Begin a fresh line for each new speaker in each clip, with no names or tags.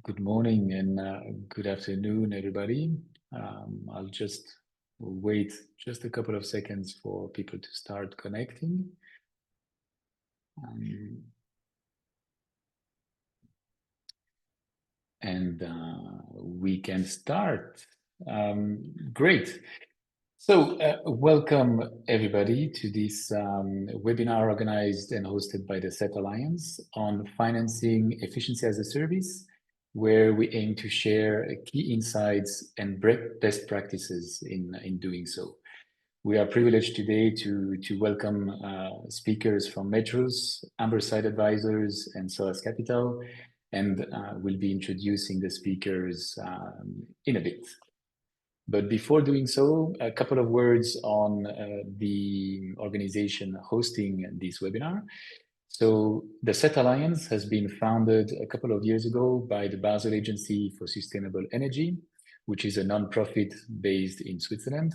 Good morning and good afternoon, everybody. I'll just wait just a couple of seconds for people to start connecting. And we can start. Great. So welcome everybody to this webinar organized and hosted by the SET Alliance on financing efficiency as a service, where we aim to share key insights and best practices in doing so. We are privileged today to welcome speakers from Metros, Amberside Advisors, and SOAS Capital, and we'll be introducing the speakers in a bit. But before doing so, a couple of words on the organization hosting this webinar. So the SET Alliance has been founded a couple of years ago by the Basel Agency for Sustainable Energy, which is a non-profit based in Switzerland.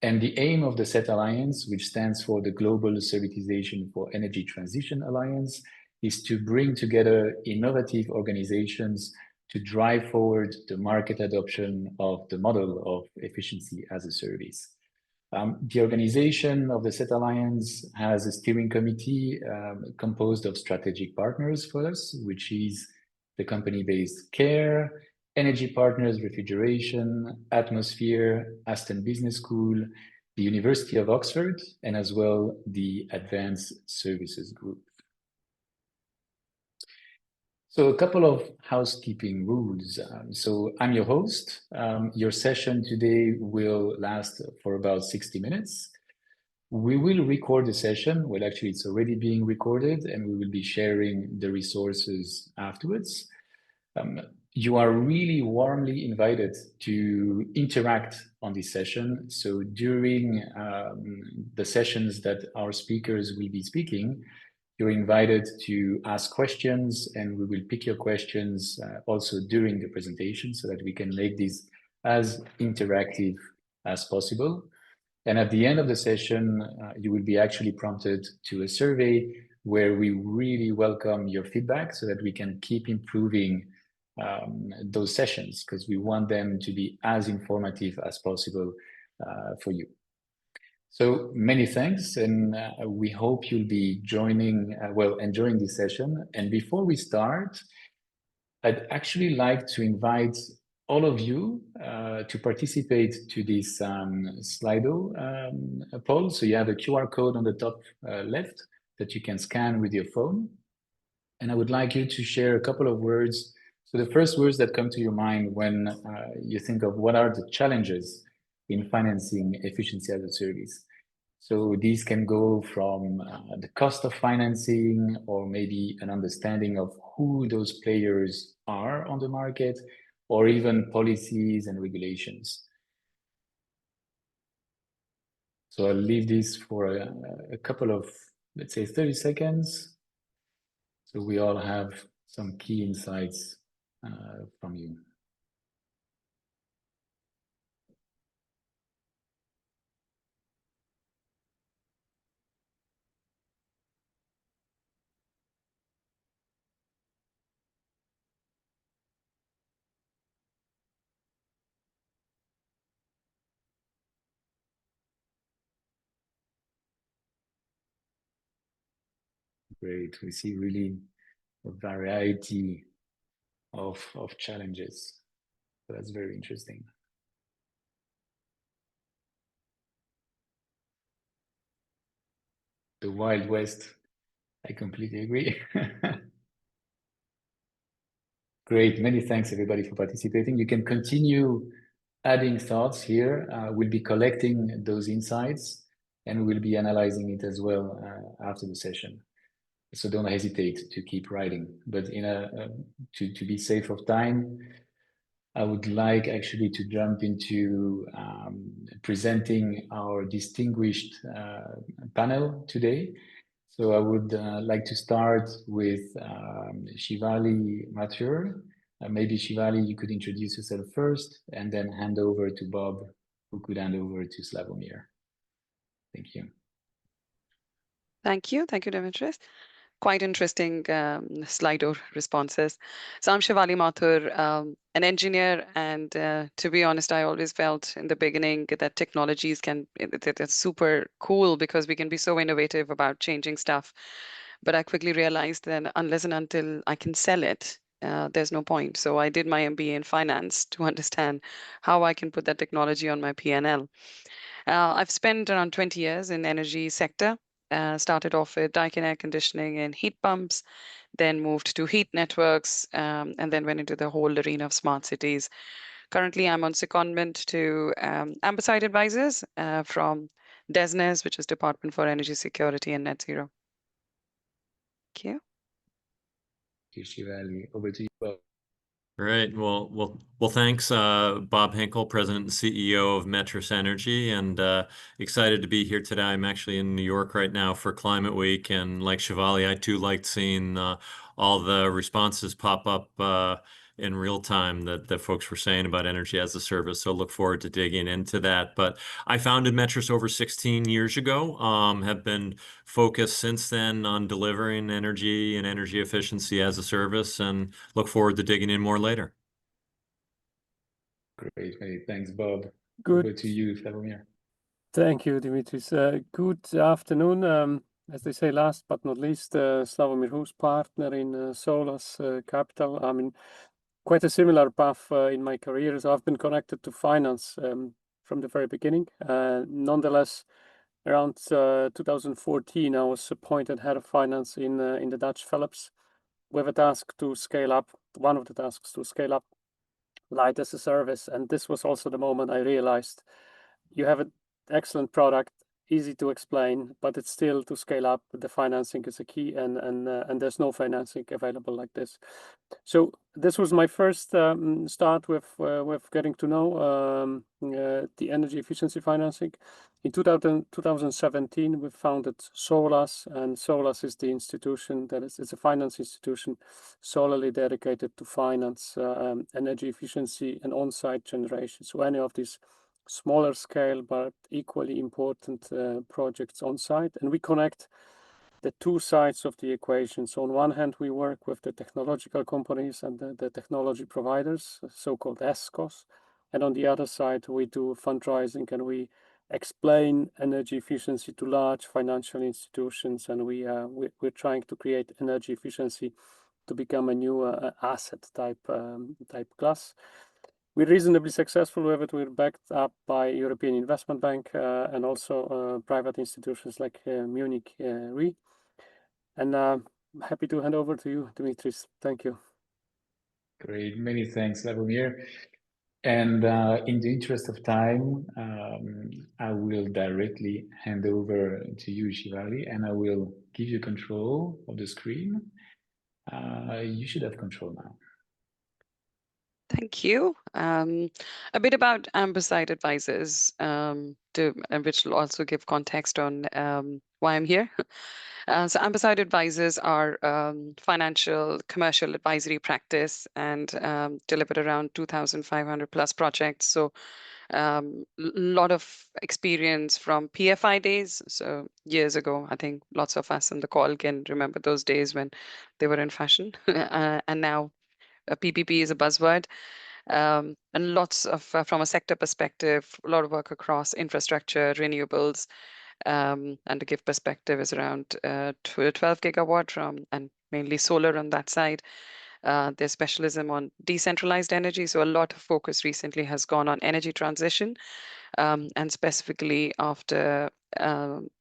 And the aim of the SET Alliance, which stands for the Global Servitization for Energy Transition Alliance, is to bring together innovative organizations to drive forward the market adoption of the model of efficiency as a service. The organization of the SET Alliance has a steering committee composed of strategic partners for us, which is the company-based CARE, Energy Partners Refrigeration, Atmosphere, Aston Business School, the University of Oxford, and as well the Advanced Services Group. So a couple of housekeeping rules. So I'm your host. Your session today will last for about 60 minutes. We will record the session. Well, actually, it's already being recorded, and we will be sharing the resources afterwards. You are really warmly invited to interact on this session. So during the sessions that our speakers will be speaking, you're invited to ask questions, and we will pick your questions also during the presentation so that we can make this as interactive as possible. And at the end of the session, you will be actually prompted to a survey where we really welcome your feedback so that we can keep improving those sessions, because we want them to be as informative as possible for you. So many thanks, and we hope you'll be joining, enjoying this session. And before we start, I'd actually like to invite all of you to participate to this Slido poll. So you have a QR code on the top left that you can scan with your phone. And I would like you to share a couple of words. So the first words that come to your mind when you think of what are the challenges in financing efficiency as a service. So these can go from the cost of financing, or maybe an understanding of who those players are on the market, or even policies and regulations. So I'll leave this for a couple of, let's say, 30 seconds. So we all have some key insights from you. Great, we see really a variety of challenges. So that's very interesting. The Wild West, I completely agree. Great, many thanks everybody for participating. You can continue adding thoughts here. We'll be collecting those insights, and we'll be analyzing it as well after the session. So don't hesitate to keep writing. But to be safe of time, I would like actually to jump into presenting our distinguished panel today. So I would like to start with Shivali Mathur. Maybe Shivali, you could introduce yourself first, and then hand over to Bob, who could hand over to Slavomir. Thank you.
Thank you, Demetrius. quite interesting Slido responses. So I'm Shivali Mathur, an engineer, and to be honest, I always felt in the beginning that technologies it's super cool because we can be so innovative about changing stuff. But I quickly realized that unless and until I can sell it, there's no point. So I did my MBA in finance to understand how I can put that technology on my P&L. I've spent around 20 years in energy sector. Started off with Daikin air conditioning and heat pumps, then moved to heat networks, and then went into the whole arena of smart cities. Currently, I'm on secondment to Amberside Advisors from DESNES, which is Department for Energy Security and Net Zero. Thank you.
Shivali, over to you.
Great. Well, thanks, Bob Henkel, President and CEO of Metris Energy, and excited to be here today. I'm actually in New York right now for Climate Week, and like Shivali, I too liked seeing all the responses pop up in real time that folks were saying about energy as a service. So look forward to digging into that. But I founded Metris over 16 years ago, have been focused since then on delivering energy and energy efficiency as a service, and look forward to digging in more later.
Great. Thanks, Bob.
Good.
Over to you, Slavomir.
Thank you, Dimitris. Good afternoon. As they say, last but not least, Slavomir Hus, partner in Solus Capital. I mean, quite a similar path in my career. So I've been connected to finance from the very beginning. Nonetheless, around 2014, I was appointed head of finance in the Dutch Philips with a task to scale up, one of the tasks to scale up light as a service. And this was also the moment I realized you have an excellent product, easy to explain, but it's still to scale up. The financing is a key, and there's no financing available like this. So this was my first start with getting to know the energy efficiency financing. In 2017, we founded Solus, and Solus is the institution it's a finance institution solely dedicated to finance energy efficiency and on-site generation. So any of these smaller scale but equally important projects on site, and we connect the two sides of the equation. So on one hand, we work with the technological companies and the technology providers, so-called ESCOs, and on the other side, we do fundraising and we explain energy efficiency to large financial institutions, and we're trying to create energy efficiency to become a new asset type class. We're reasonably successful with it. We're backed up by European Investment Bank and also private institutions like Munich Re. And I'm happy to hand over to you, Dimitris. Thank you.
Great. Many thanks, Slavomir. And in the interest of time, I will directly hand over to you, Shivali, and I will give you control of the screen. You should have control now.
Thank you. A bit about Amberside Advisors, which will also give context on why I'm here. So Amberside Advisors are financial commercial advisory practice and delivered around 2,500 plus projects. So a lot of experience from PFI days. So years ago, I think lots of us on the call can remember those days when they were in fashion. And now PPP is a buzzword. And lots of, from a sector perspective, a lot of work across infrastructure, renewables, and to give perspective is around 12 gigawatt from, and mainly solar on that side. Their specialism on decentralized energy. So a lot of focus recently has gone on energy transition, and specifically after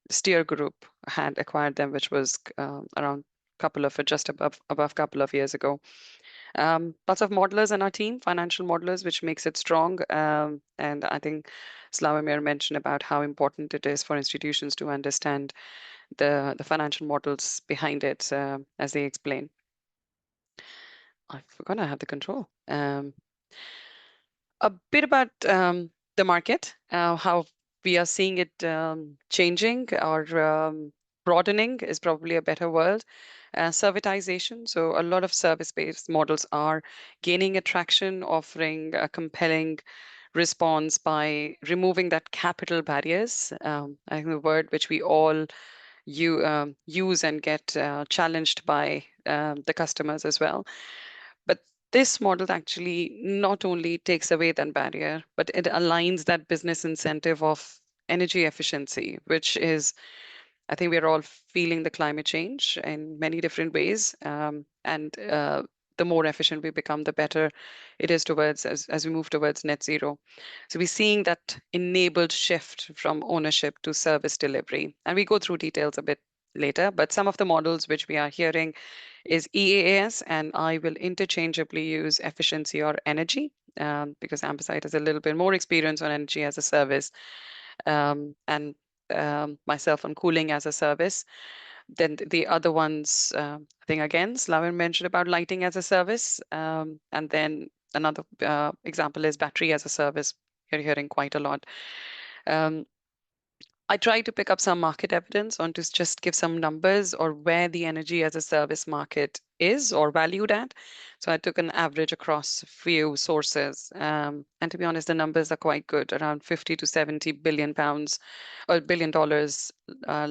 Steer Group had acquired them, which was around just above couple of years ago. Lots of modelers in our team, financial modelers, which makes it strong. And I think Slavomir mentioned about how important it is for institutions to understand the financial models behind it as they explain. I forgot I had the control. A bit about the market, how we are seeing it changing or broadening is probably a better word. Servitization. So a lot of service-based models are gaining attraction, offering a compelling response by removing that capital barriers. I think the word which we all you use and get challenged by the customers as well. But this model actually not only takes away that barrier, but it aligns that business incentive of energy efficiency, which is, I think we're all feeling the climate change in many different ways. And the more efficient we become, the better it is towards as we move towards net zero. So we're seeing that enabled shift from ownership to service delivery. And we go through details a bit later, but some of the models which we are hearing is EaaS, and I will interchangeably use efficiency or energy because Ampersite has a little bit more experience on energy as a service, and myself on cooling as a service. Then the other ones, I think again, Slavin mentioned about lighting as a service. And then another example is battery as a service. You're hearing quite a lot. Um, I try to pick up some market evidence on to just give some numbers or where the energy as a service market is or valued at. So I took an average across a few sources. And to be honest, the numbers are quite good, around 50 to 70 billion pounds or $1 billion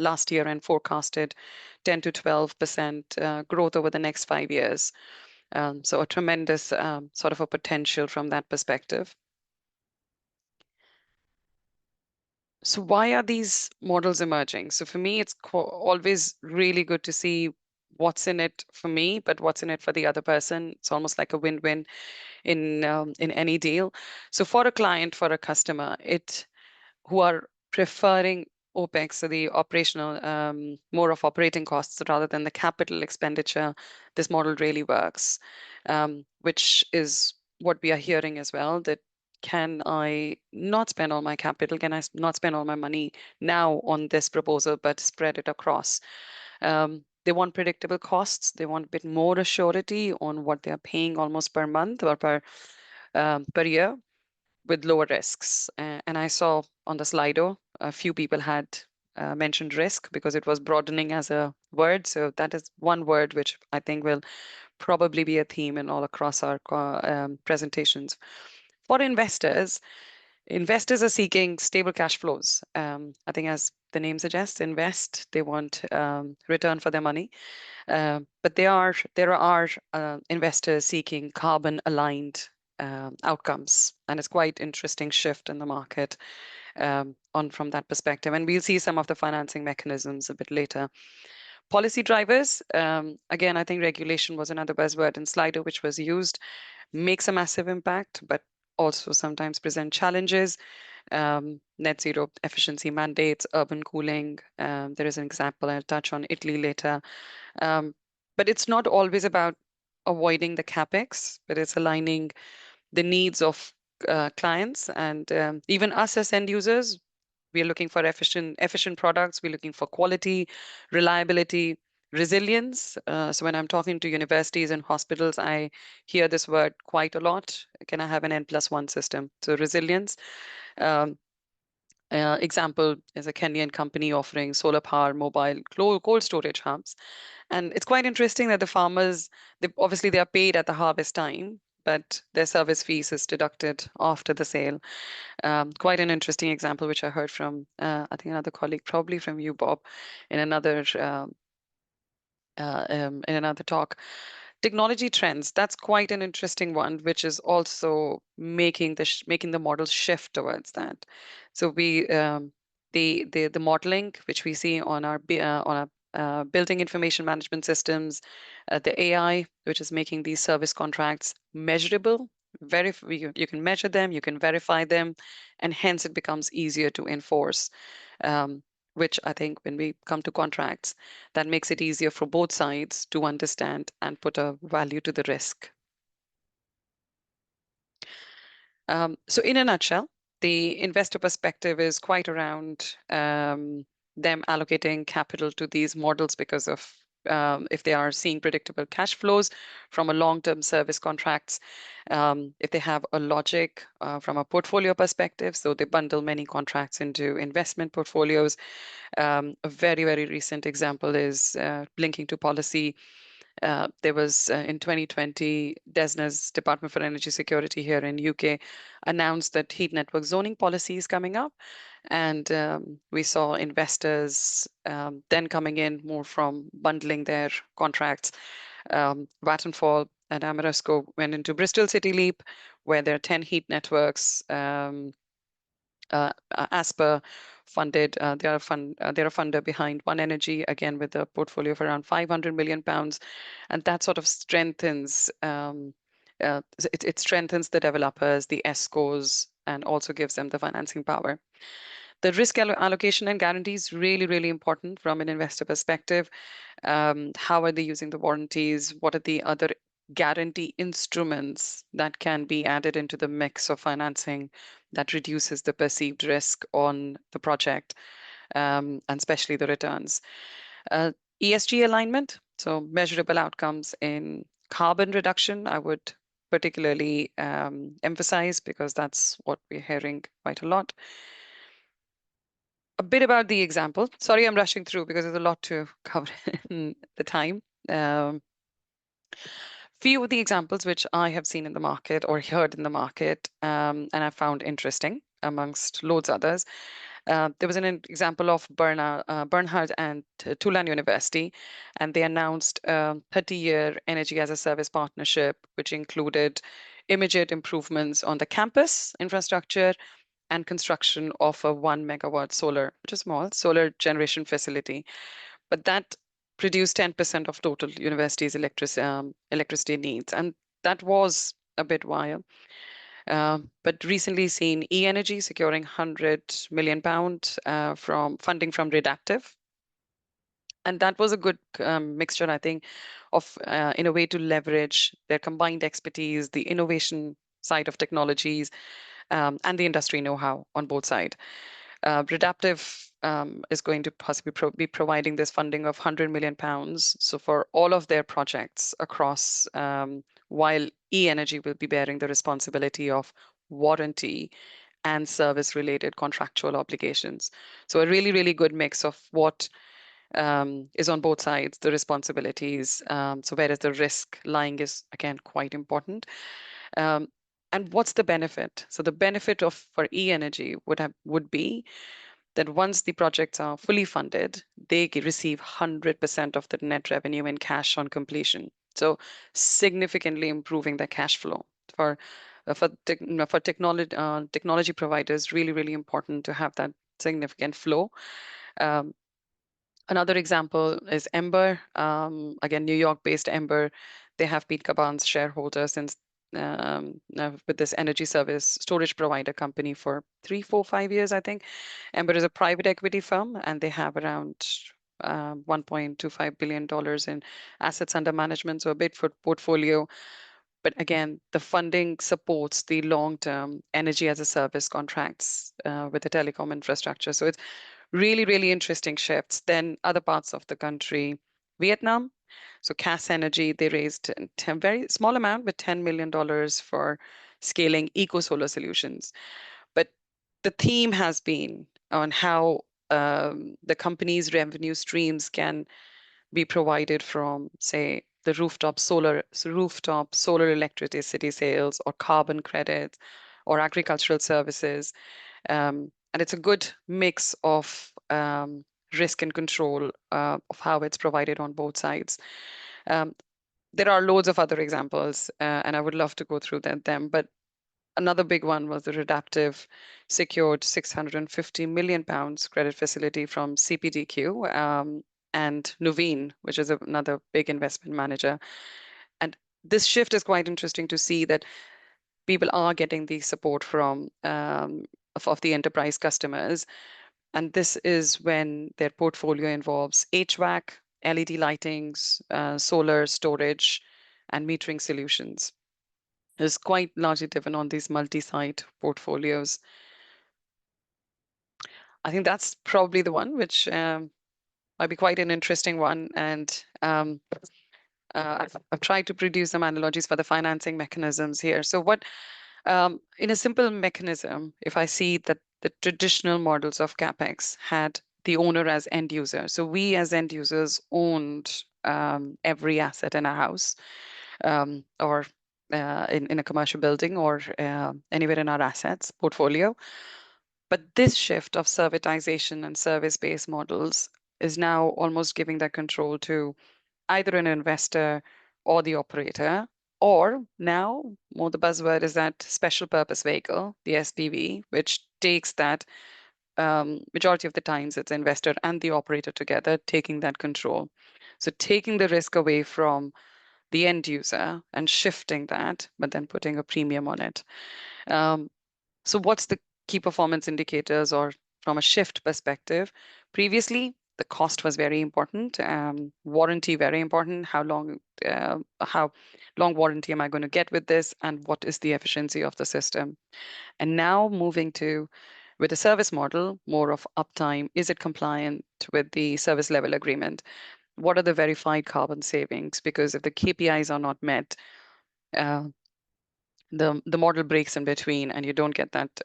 last year, and forecasted 10 to 12% growth over the next 5 years. So a tremendous sort of a potential from that perspective. So why are these models emerging? So for me, it's always really good to see what's in it for me, but what's in it for the other person. It's almost like a win-win in any deal. So for a client, for a customer, who are preferring OpEx, so the operational, more of operating costs rather than the capital expenditure, this model really works, which is what we are hearing as well, that can I not spend all my capital? Can I not spend all my money now on this proposal, but spread it across? They want predictable costs. They want a bit more assurity on what they're paying almost per month or per year, with lower risks. And I saw on the Slido, a few people had mentioned risk because it was broadening as a word. So that is one word which I think will probably be a theme in all across our presentations. For investors, investors are seeking stable cash flows. I think, as the name suggests, invest, they want return for their money. But there are investors seeking carbon aligned outcomes, and it's quite interesting shift in the market on from that perspective. And we'll see some of the financing mechanisms a bit later. Policy drivers, again, I think regulation was another buzzword in Slido, which was used, makes a massive impact, but also sometimes present challenges. Net zero efficiency mandates, urban cooling. There is an example I'll touch on Italy later. But it's not always about avoiding the capex, but it's aligning the needs of clients and even us as end users. We are looking for efficient products. We're looking for quality, reliability, resilience. So when I'm talking to universities and hospitals, I hear this word quite a lot. Can I have an N+1 system? So resilience. Um, Example is a Kenyan company offering solar power mobile cold storage hubs. And it's quite interesting that the farmers, obviously they are paid at the harvest time, but their service fees is deducted after the sale. Quite an interesting example, which I heard from, I think another colleague, probably from you, Bob, in another talk. Technology trends, that's quite an interesting one, which is also making the model shift towards that. So the modeling which we see on our building information management systems, the AI, which is making these service contracts measurable. You can measure them, you can verify them, and hence it becomes easier to enforce. Which I think when we come to contracts, that makes it easier for both sides to understand and put a value to the risk. So in a nutshell, the investor perspective is quite around them allocating capital to these models because of if they are seeing predictable cash flows from a long-term service contracts, if they have a logic from a portfolio perspective, so they bundle many contracts into investment portfolios. A very, very recent example is linking to policy. There was in 2020, DESNZ's Department for Energy Security here in UK announced that heat network zoning policy is coming up, and we saw investors then coming in more from bundling their contracts. Vattenfall and Ameresco went into Bristol City Leap, where there are 10 heat networks. Asper funded, they're a funder behind One Energy, again with a portfolio of around £500 million, and that sort of strengthens it strengthens the developers, the ESCOs, and also gives them the financing power. The risk allocation and guarantees really, really important from an investor perspective. How are they using the warranties? What are the other guarantee instruments that can be added into the mix of financing that reduces the perceived risk on the project, and especially the returns? ESG alignment, so measurable outcomes in carbon reduction, I would particularly emphasize, because that's what we're hearing quite a lot. A bit about the example. Sorry, I'm rushing through because there's a lot to cover in the time. Few of the examples which I have seen in the market or heard in the market, and I found interesting amongst loads others. There was an example of Bernhard and Tulane University, and they announced a 30-year energy as a service partnership, which included immediate improvements on the campus infrastructure and construction of a 1 megawatt solar, which is small, solar generation facility. But that produced 10% of total university's electricity needs. And that was a bit wild. But recently seen e-energy securing £100 million from funding from Redactive. And that was a good mixture, I think, of in a way to leverage their combined expertise, the innovation side of technologies, and the industry know-how on both sides. Redaptive is going to possibly be providing this funding of £100 million. So for all of their projects across, while e-energy will be bearing the responsibility of warranty and service-related contractual obligations. So a really, really good mix of what is on both sides, the responsibilities. So whereas the risk lying is, again, quite important. And what's the benefit? So the benefit for e-energy would be that once the projects are fully funded, they receive 100% of the net revenue in cash on completion. So significantly improving their cash flow for technology providers. Really, really important to have that significant flow. Another example is Ember. Again, New York-based Ember. They have been Kaban's shareholder since with this energy service storage provider company for 3, 4, 5 years, I think. Ember is a private equity firm, and they have around $1.25 billion in assets under management, so a big portfolio. But again, the funding supports the long-term energy as a service contracts with the telecom infrastructure. So it's really, really interesting shifts. Then other parts of the country, Vietnam. So Cass Energy, they raised a very small amount, but $10 million for scaling eco solar solutions. But the theme has been on how the company's revenue streams can be provided from, say, the rooftop solar electricity sales, or carbon credits, or agricultural services. And it's a good mix of risk and control of how it's provided on both sides. There are loads of other examples, and I would love to go through them. But another big one was the Redaptive secured £650 million credit facility from CPDQ and Nuveen, which is another big investment manager. And this shift is quite interesting to see that people are getting the support from of the enterprise customers. And this is when their portfolio involves HVAC, LED lightings, solar storage, and metering solutions. It's quite largely driven on these multi-site portfolios. I think that's probably the one which might be quite an interesting one. And I've tried to produce some analogies for the financing mechanisms here. So what, in a simple mechanism, if I see that the traditional models of CapEx had the owner as end user. So we as end users owned every asset in a house, or in a commercial building, or anywhere in our assets portfolio. But this shift of servitization and service-based models is now almost giving that control to either an investor or the operator, or now more the buzzword is that special purpose vehicle, the SPV, which takes that majority of the times it's investor and the operator together taking that control. So taking the risk away from the end user and shifting that, but then putting a premium on it. So what's the key performance indicators, or from a shift perspective? Previously, the cost was very important, warranty very important. How long warranty am I going to get with this, and what is the efficiency of the system? And now moving to, with the service model, more of uptime. Is it compliant with the service level agreement? What are the verified carbon savings? Because if the KPIs are not met, the model breaks in between, and you don't get that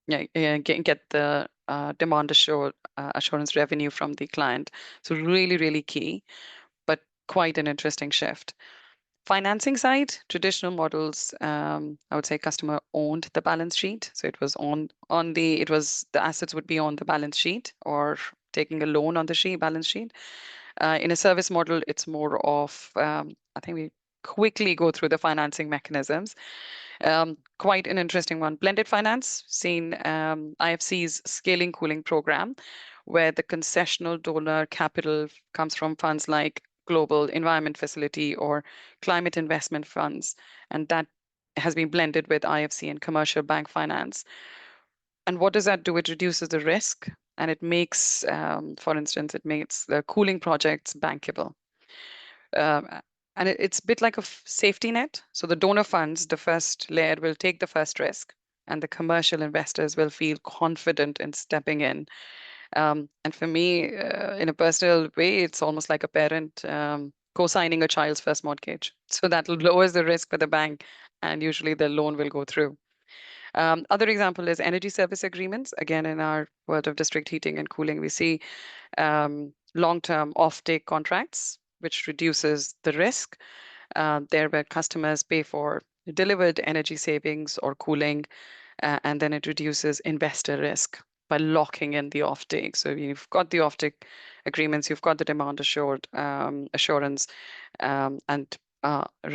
get the demand assurance revenue from the client. So really, really key, but quite an interesting shift. Financing side, traditional models, I would say customer owned the balance sheet. So it was the assets would be on the balance sheet or taking a loan on the balance sheet. In a service model, it's more of, I think we quickly go through the financing mechanisms. Quite an interesting one. Blended finance, seen IFC's scaling cooling program, where the concessional donor capital comes from funds like Global Environment Facility or Climate Investment Funds, and that has been blended with IFC and commercial bank finance. And what does that do? It reduces the risk, and it makes, for instance, it makes the cooling projects bankable. And it's a bit like a safety net. So the donor funds, the first layer, will take the first risk, and the commercial investors will feel confident in stepping in. And for me, in a personal way, it's almost like a parent co-signing a child's first mortgage. So that lowers the risk for the bank, and usually the loan will go through. Other example is energy service agreements. Again, in our world of district heating and cooling, we see long-term offtake contracts, which reduces the risk. There where customers pay for delivered energy savings or cooling, and then it reduces investor risk by locking in the offtake. So you've got the offtake agreements, you've got the demand assurance, and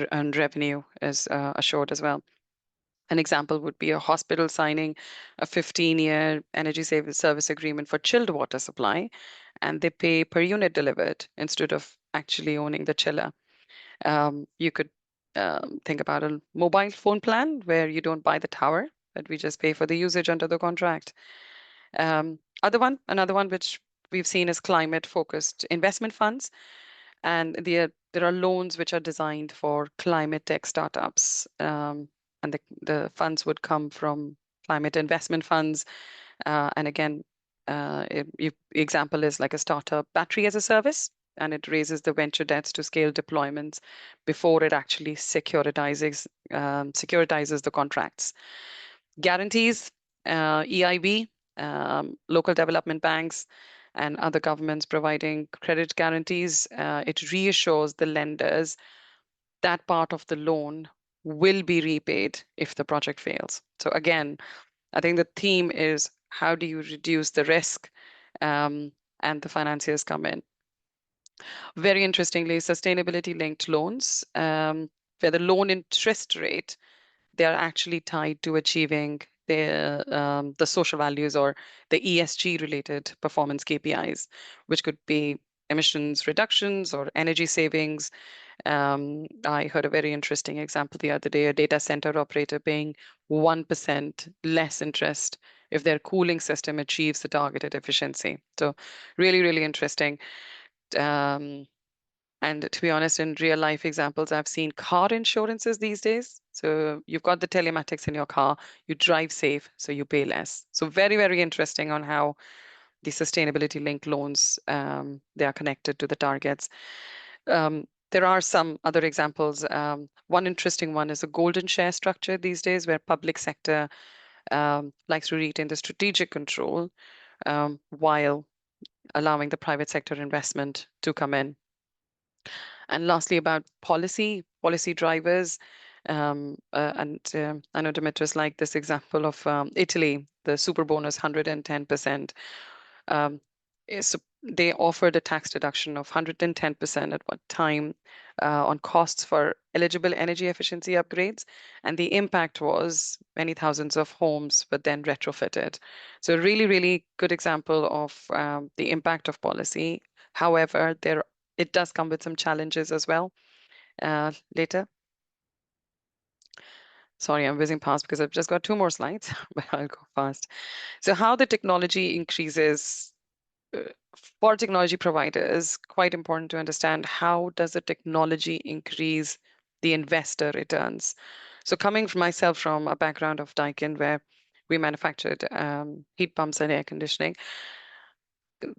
revenue is assured as well. An example would be a hospital signing a 15-year energy service agreement for chilled water supply, and they pay per unit delivered instead of actually owning the chiller. You could think about a mobile phone plan where you don't buy the tower, but we just pay for the usage under the contract. Another one which we've seen is climate-focused investment funds, and there are loans which are designed for climate tech startups, and the funds would come from climate investment funds. And again, example is like a startup battery as a service, and it raises the venture debts to scale deployments before it actually securitizes the contracts. Guarantees, EIB, local development banks, and other governments providing credit guarantees. It reassures the lenders that part of the loan will be repaid if the project fails. So again, I think the theme is how do you reduce the risk, and the financiers come in. Very interestingly, sustainability linked loans, where the loan interest rate, they are actually tied to achieving the social values or the ESG related performance KPIs, which could be emissions reductions or energy savings. I heard a very interesting example the other day, a data center operator paying 1% less interest if their cooling system achieves the targeted efficiency. So really, really interesting. And to be honest, in real life examples, I've seen car insurances these days. So you've got the telematics in your car, you drive safe, so you pay less. So very, very interesting on how the sustainability linked loans, they are connected to the targets. There are some other examples. One interesting one is a golden share structure these days, where public sector likes to retain the strategic control, while allowing the private sector investment to come in. And lastly, about policy drivers. I know Demetrius liked this example of Italy, the super bonus 110%. They offered a tax deduction of 110% at one time on costs for eligible energy efficiency upgrades. And the impact was many thousands of homes were then retrofitted. So really, really good example of the impact of policy. However, it does come with some challenges as well later. Sorry, I'm whizzing past because I've just got 2 more slides, but I'll go fast. So how the technology increases for technology providers, quite important to understand how does the technology increase the investor returns. So coming from myself from a background of Daikin where we manufactured heat pumps and air conditioning,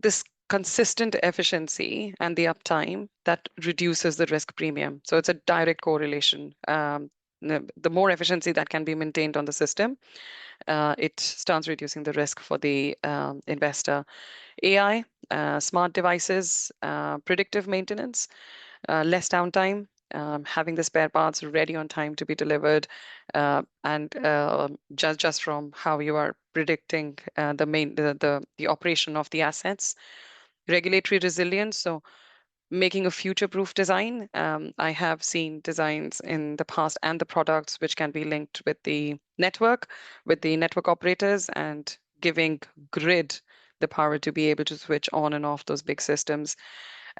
this consistent efficiency and the uptime that reduces the risk premium. So it's a direct correlation. The more efficiency that can be maintained on the system, it starts reducing the risk for the investor. AI, smart devices, predictive maintenance, less downtime, having the spare parts ready on time to be delivered, and just from how you are predicting the operation of the assets. Regulatory resilience, so making a future-proof design. I have seen designs in the past and the products which can be linked with the network operators, and giving grid the power to be able to switch on and off those big systems.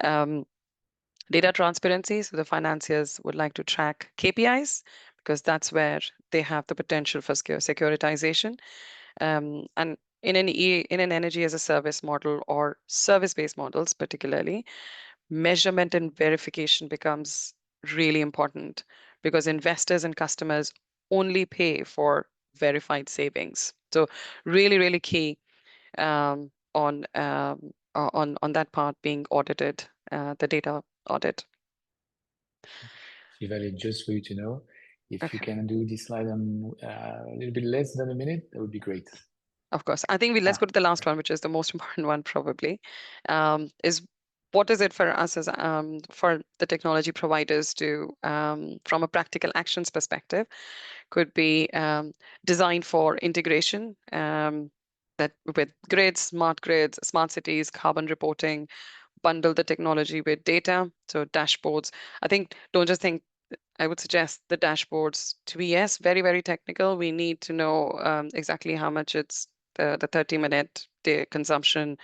Data transparency, so the financiers would like to track KPIs because that's where they have the potential for securitization. And in an energy as a service model or service-based models particularly, measurement and verification becomes really important because investors and customers only pay for verified savings. So really, really key on that part being audited, the data audit.
Shivali, just for you to know, if you
Okay.
can do this slide in a little bit less than a minute, that would be great.
Of course. I think let's go to the last one, which is the most important one probably, is what is it for us as for the technology providers to, from a practical actions perspective, could be designed for integration that with grids, smart cities, carbon reporting, bundle the technology with data. So dashboards. I think don't just think. I would suggest the dashboards to be, yes, very, very technical. We need to know exactly how much it's the 30-minute consumption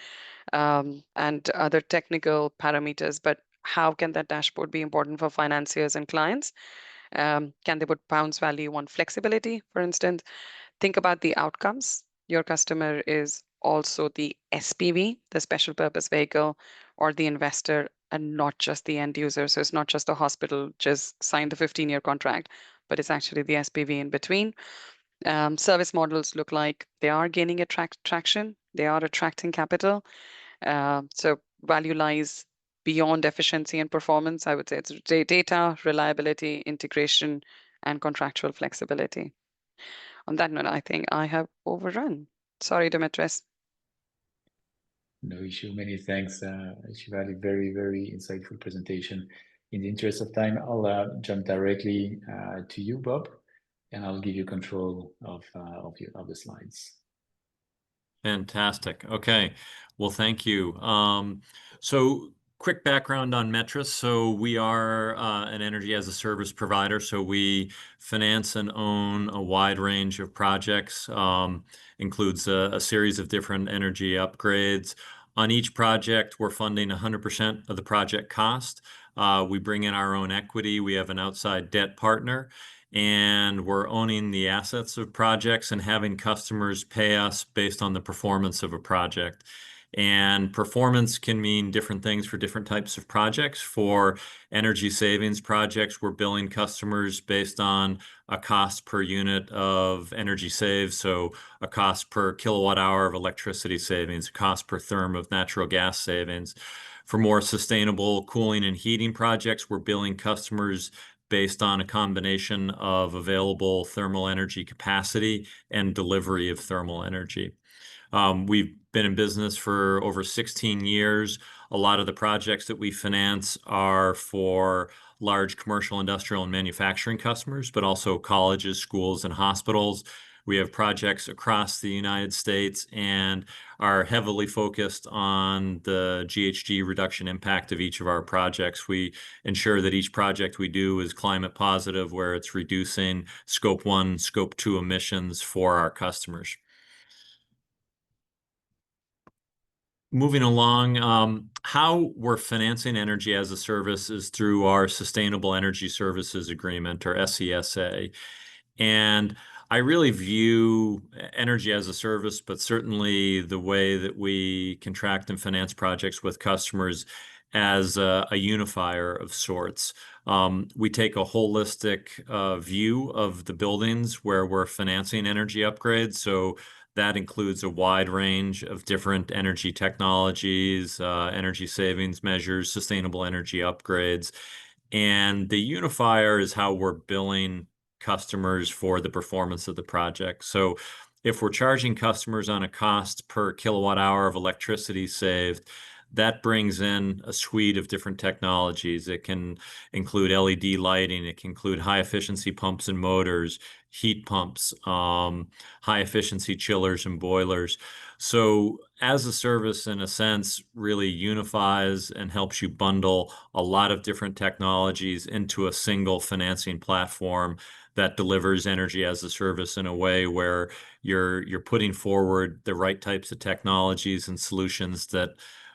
and other technical parameters. But how can that dashboard be important for financiers and clients? Can they put pounds value on flexibility, for instance? Think about the outcomes. Your customer is also the SPV, the special purpose vehicle, or the investor, and not just the end user. So it's not just the hospital just signed the 15-year contract, but it's actually the SPV in between. Service models look like they are gaining traction. They are attracting capital. So value lies beyond efficiency and performance. I would say it's data, reliability, integration, and contractual flexibility. On that note, I think I have overrun. Sorry, Demetrius.
No issue. Many thanks, Shivali. Very, very insightful presentation. In the interest of time, I'll jump directly to you, Bob, and I'll give you control of the slides.
Fantastic. Okay. Well, thank you. So quick background on Metris. So we are an energy as a service provider. So we finance and own a wide range of projects, includes a series of different energy upgrades. On each project, we're funding 100% of the project cost. We bring in our own equity. We have an outside debt partner, and we're owning the assets of projects and having customers pay us based on the performance of a project. And performance can mean different things for different types of projects. For energy savings projects, we're billing customers based on a cost per unit of energy saved. So a cost per kilowatt hour of electricity savings, a cost per therm of natural gas savings. For more sustainable cooling and heating projects, we're billing customers based on a combination of available thermal energy capacity and delivery of thermal energy. We've been in business for over 16 years. A lot of the projects that we finance are for large commercial, industrial, and manufacturing customers, but also colleges, schools, and hospitals. We have projects across the United States and are heavily focused on the GHG reduction impact of each of our projects. We ensure that each project we do is climate positive, where it's reducing Scope 1, Scope 2 emissions for our customers. Moving along, how we're financing energy as a service is through our Sustainable Energy Services Agreement, or SESA. And I really view energy as a service, but certainly the way that we contract and finance projects with customers as a unifier of sorts. We take a holistic view of the buildings where we're financing energy upgrades. So that includes a wide range of different energy technologies, energy savings measures, sustainable energy upgrades. And the unifier is how we're billing customers for the performance of the project. So if we're charging customers on a cost per kilowatt hour of electricity saved, that brings in a suite of different technologies. It can include LED lighting, it can include high efficiency pumps and motors, heat pumps, high efficiency chillers and boilers. So as a service, in a sense, really unifies and helps you bundle a lot of different technologies into a single financing platform that delivers energy as a service in a way where you're putting forward the right types of technologies and solutions that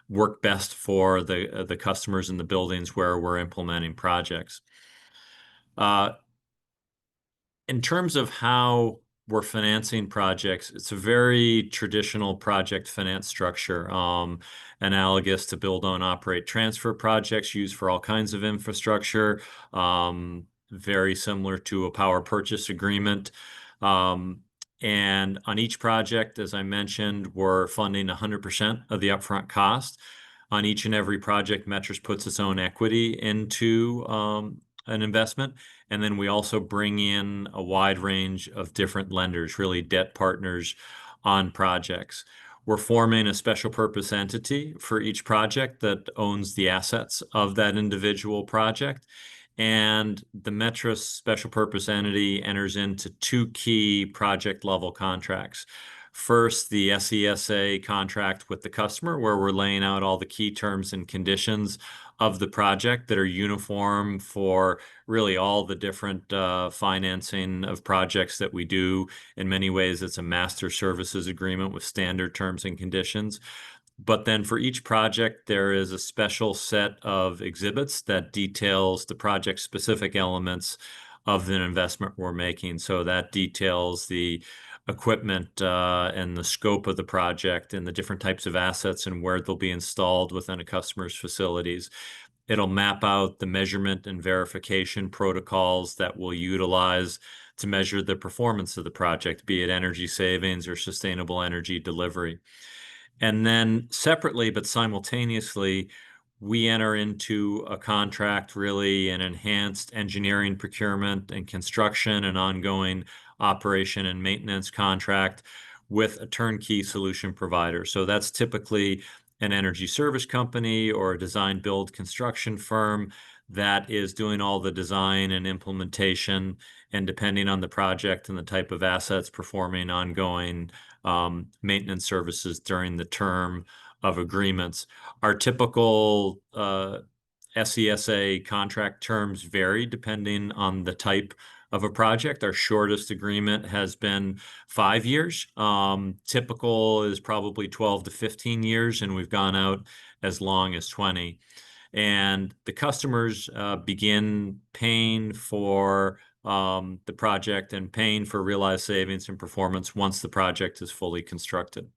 work best for the customers in the buildings where we're implementing projects. In terms of how we're financing projects, it's a very traditional project finance structure, analogous to build, own, operate, transfer projects used for all kinds of infrastructure, very similar to a power purchase agreement. And on each project, as I mentioned, we're funding 100% of the upfront cost. On each and every project, Metris puts its own equity into an investment. And then we also bring in a wide range of different lenders, really debt partners on projects. We're forming a special purpose entity for each project that owns the assets of that individual project. And the Metris special purpose entity enters into two key project level contracts. First, the SESA contract with the customer, where we're laying out all the key terms and conditions of the project that are uniform for really all the different financing of projects that we do. In many ways, it's a master services agreement with standard terms and conditions. But then for each project, there is a special set of exhibits that details the project specific elements of the investment we're making. So that details the equipment and the scope of the project and the different types of assets and where they'll be installed within a customer's facilities. It'll map out the measurement and verification protocols that we'll utilize to measure the performance of the project, be it energy savings or sustainable energy delivery. And then separately, but simultaneously, we enter into a contract, really an enhanced engineering, procurement, and construction and ongoing operation and maintenance contract with a turnkey solution provider. So that's typically an energy service company or a design build construction firm that is doing all the design and implementation, and depending on the project and the type of assets, performing ongoing maintenance services during the term of agreements. Our typical SESA contract terms vary depending on the type of a project. Our shortest agreement has been 5 years. Typical is probably 12 to 15 years, and we've gone out as long as 20. And the customers begin paying for the project and paying for realized savings and performance once the project is fully constructed.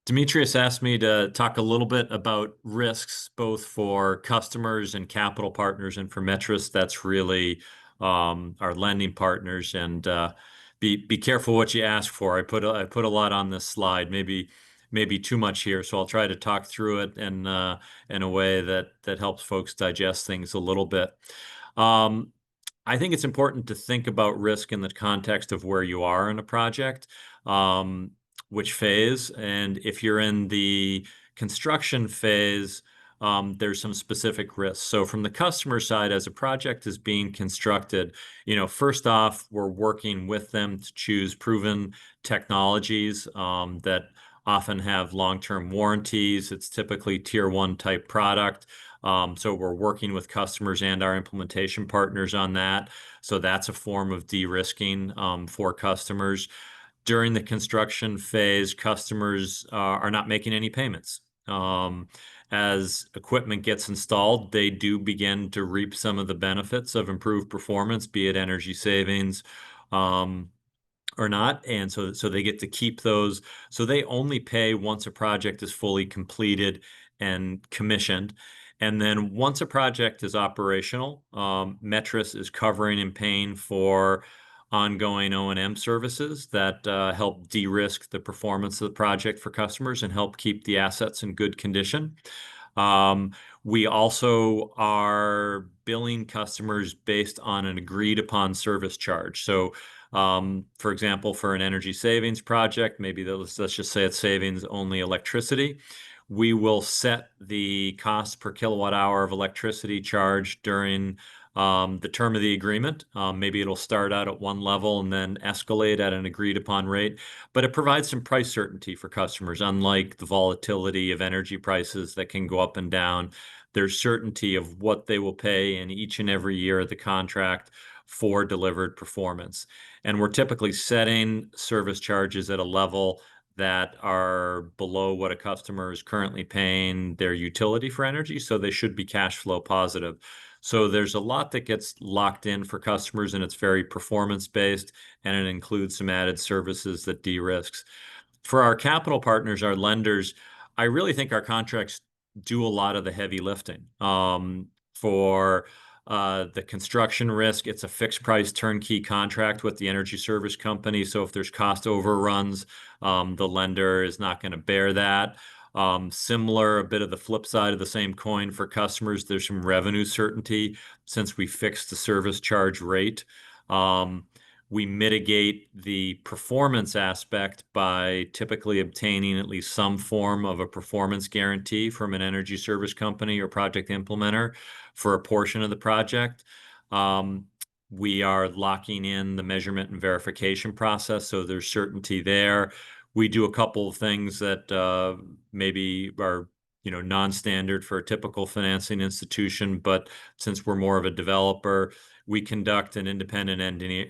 Demetrius asked me to talk a little bit about risks, both for customers and capital partners, and for Metris, that's really our lending partners. And be careful what you ask for. I put a lot on this slide, maybe too much here, so I'll try to talk through it in a way that helps folks digest things a little bit. I think it's important to think about risk in the context of where you are in a project. which phase. And if you're in the construction phase, there's some specific risks. So from the customer side, as a project is being constructed, first off, we're working with them to choose proven technologies that often have long-term warranties. It's typically tier 1 type product. So we're working with customers and our implementation partners on that. So that's a form of de-risking for customers. During the construction phase, customers are not making any payments. As equipment gets installed, they do begin to reap some of the benefits of improved performance, be it energy savings or not. And so they get to keep those. So they only pay once a project is fully completed and commissioned. And then once a project is operational, Metris is covering and paying for ongoing O&M services that help de-risk the performance of the project for customers and help keep the assets in good condition. We also are billing customers based on an agreed upon service charge. So, for example, for an energy savings project, maybe let's just say it's savings only electricity. We will set the cost per kilowatt hour of electricity charge during the term of the agreement. Maybe it'll start out at one level and then escalate at an agreed upon rate, but it provides some price certainty for customers. Unlike the volatility of energy prices that can go up and down, there's certainty of what they will pay in each and every year of the contract for delivered performance. And we're typically setting service charges at a level that are below what a customer is currently paying their utility for energy, so they should be cash flow positive. So there's a lot that gets locked in for customers, and it's very performance-based, and it includes some added services that de-risks. For our capital partners, our lenders, I really think our contracts do a lot of the heavy lifting. For the construction risk, it's a fixed price turnkey contract with the energy service company. So if there's cost overruns, the lender is not going to bear that. Similar, a bit of the flip side of the same coin for customers, there's some revenue certainty since we fixed the service charge rate. We mitigate the performance aspect by typically obtaining at least some form of a performance guarantee from an energy service company or project implementer for a portion of the project. We are locking in the measurement and verification process, so there's certainty there. We do a couple of things that maybe are non-standard for a typical financing institution, but since we're more of a developer, we conduct an independent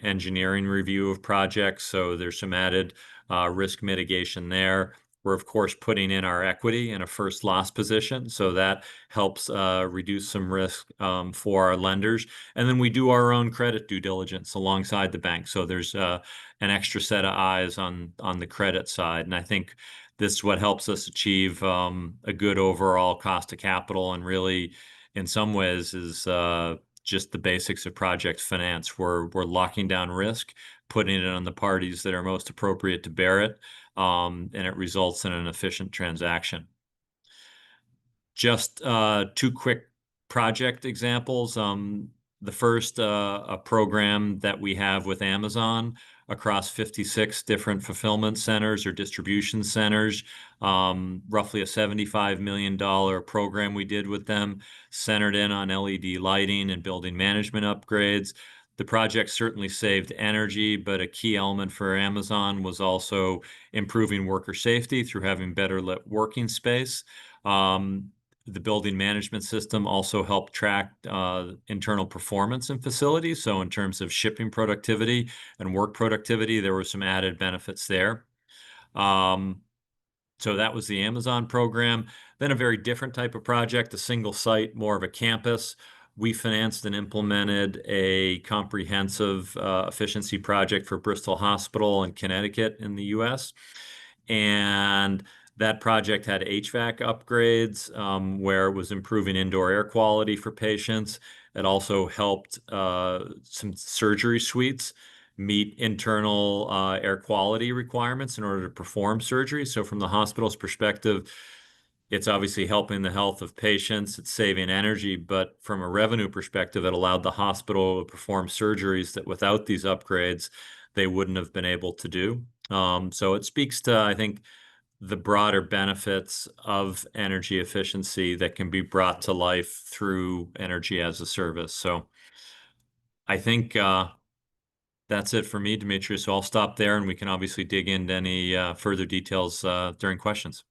engineering review of projects, so there's some added risk mitigation there. We're, of course, putting in our equity in a first loss position, so that helps reduce some risk for our lenders. And then we do our own credit due diligence alongside the bank, so there's an extra set of eyes on the credit side. And I think this is what helps us achieve a good overall cost of capital, and really, in some ways, is just the basics of project finance. We're locking down risk, putting it on the parties that are most appropriate to bear it, and it results in an efficient transaction. Just two quick project examples. The first, a program that we have with Amazon across 56 different fulfillment centers or distribution centers, roughly a $75 million program we did with them, centered in on LED lighting and building management upgrades. The project certainly saved energy, but a key element for Amazon was also improving worker safety through having better lit working space. The building management system also helped track internal performance in facilities. So in terms of shipping productivity and work productivity, there were some added benefits there. So that was the Amazon program. Then a very different type of project, a single site, more of a campus. We financed and implemented a comprehensive efficiency project for Bristol Hospital in Connecticut in the US. And that project had HVAC upgrades where it was improving indoor air quality for patients. It also helped some surgery suites meet internal air quality requirements in order to perform surgery. So from the hospital's perspective, it's obviously helping the health of patients, it's saving energy, but from a revenue perspective, it allowed the hospital to perform surgeries that without these upgrades, they wouldn't have been able to do. So it speaks to, I think, the broader benefits of energy efficiency that can be brought to life through energy as a service. So I think that's it for me, Dimitri. So I'll stop there, and we can obviously dig into any further details during questions.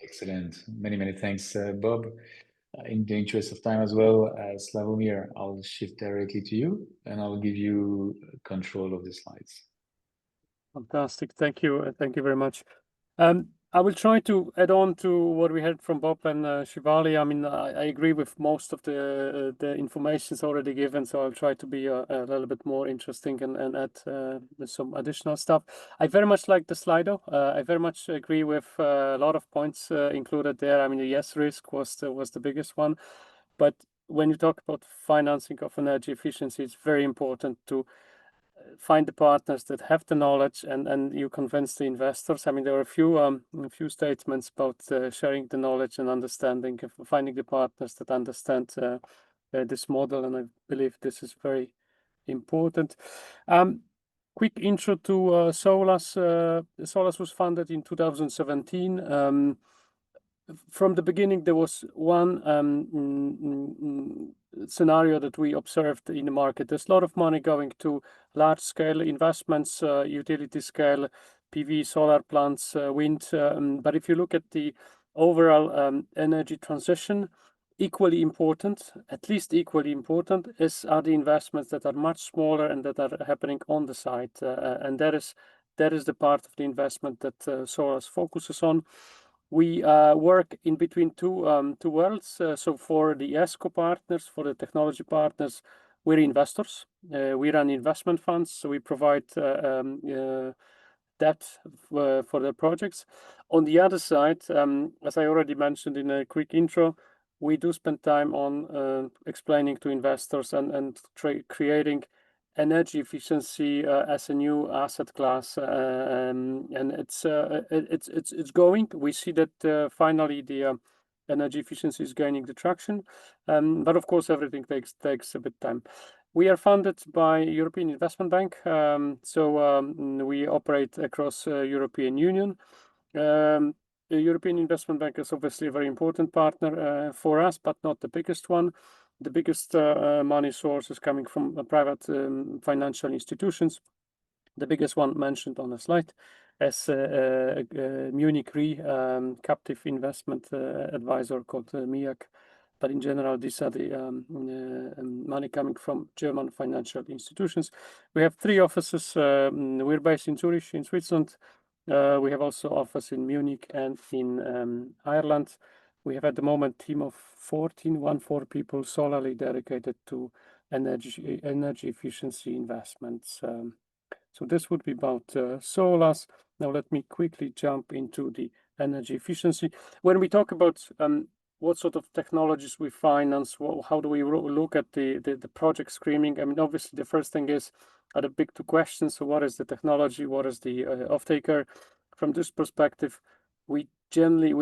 Excellent. Many thanks, Bob. In the interest of time as well, Slavomir, I'll shift directly to you and I'll give you control of the slides.
Fantastic. Thank you. Thank you very much. I will try to add on to what we heard from Bob and Shivali. I mean, I agree with most of the information already given, so I'll try to be a little bit more interesting and add some additional stuff. I very much like the Slido. I very much agree with a lot of points included there. I mean, the yes risk was the biggest one, but when you talk about financing of energy efficiency, it's very important to find the partners that have the knowledge and you convince the investors. I mean, there are a few statements about sharing the knowledge and understanding, finding the partners that understand this model, and I believe this is very important. Quick intro to Solas. Solas was founded in 2017. From the beginning, there was one scenario that we observed in the market. There's a lot of money going to large-scale investments, utility-scale PV, solar plants, wind. But if you look at the overall energy transition, equally important, at least equally important, are the investments that are much smaller and that are happening on the site. And that is the part of the investment that Solas focuses on. We work in between two worlds. So for the ESCO partners, for the technology partners, we're investors. We run investment funds, so we provide debt for the projects. On the other side, as I already mentioned in a quick intro, we do spend time on explaining to investors and creating energy efficiency as a new asset class, and it's going. We see that finally the energy efficiency is gaining the traction, but of course everything takes a bit time. We are funded by European Investment Bank, so we operate across European Union. The European Investment Bank is obviously a very important partner for us, but not the biggest one. The biggest money source is coming from private financial institutions. The biggest one mentioned on the slide as Munich Re, captive investment advisor called MIAC. But in general, these are the money coming from German financial institutions. We have 3 offices. We're based in Zurich, in Switzerland. We have also office in Munich and in Ireland. We have at the moment a team of 14 people solely dedicated to energy efficiency investments. So this would be about Solas. Now let me quickly jump into the energy efficiency. When we talk about what sort of technologies we finance, how do we look at the project screening? I mean, obviously the first thing is the big 2 questions. So what is the technology? What is the off-taker? From this perspective, we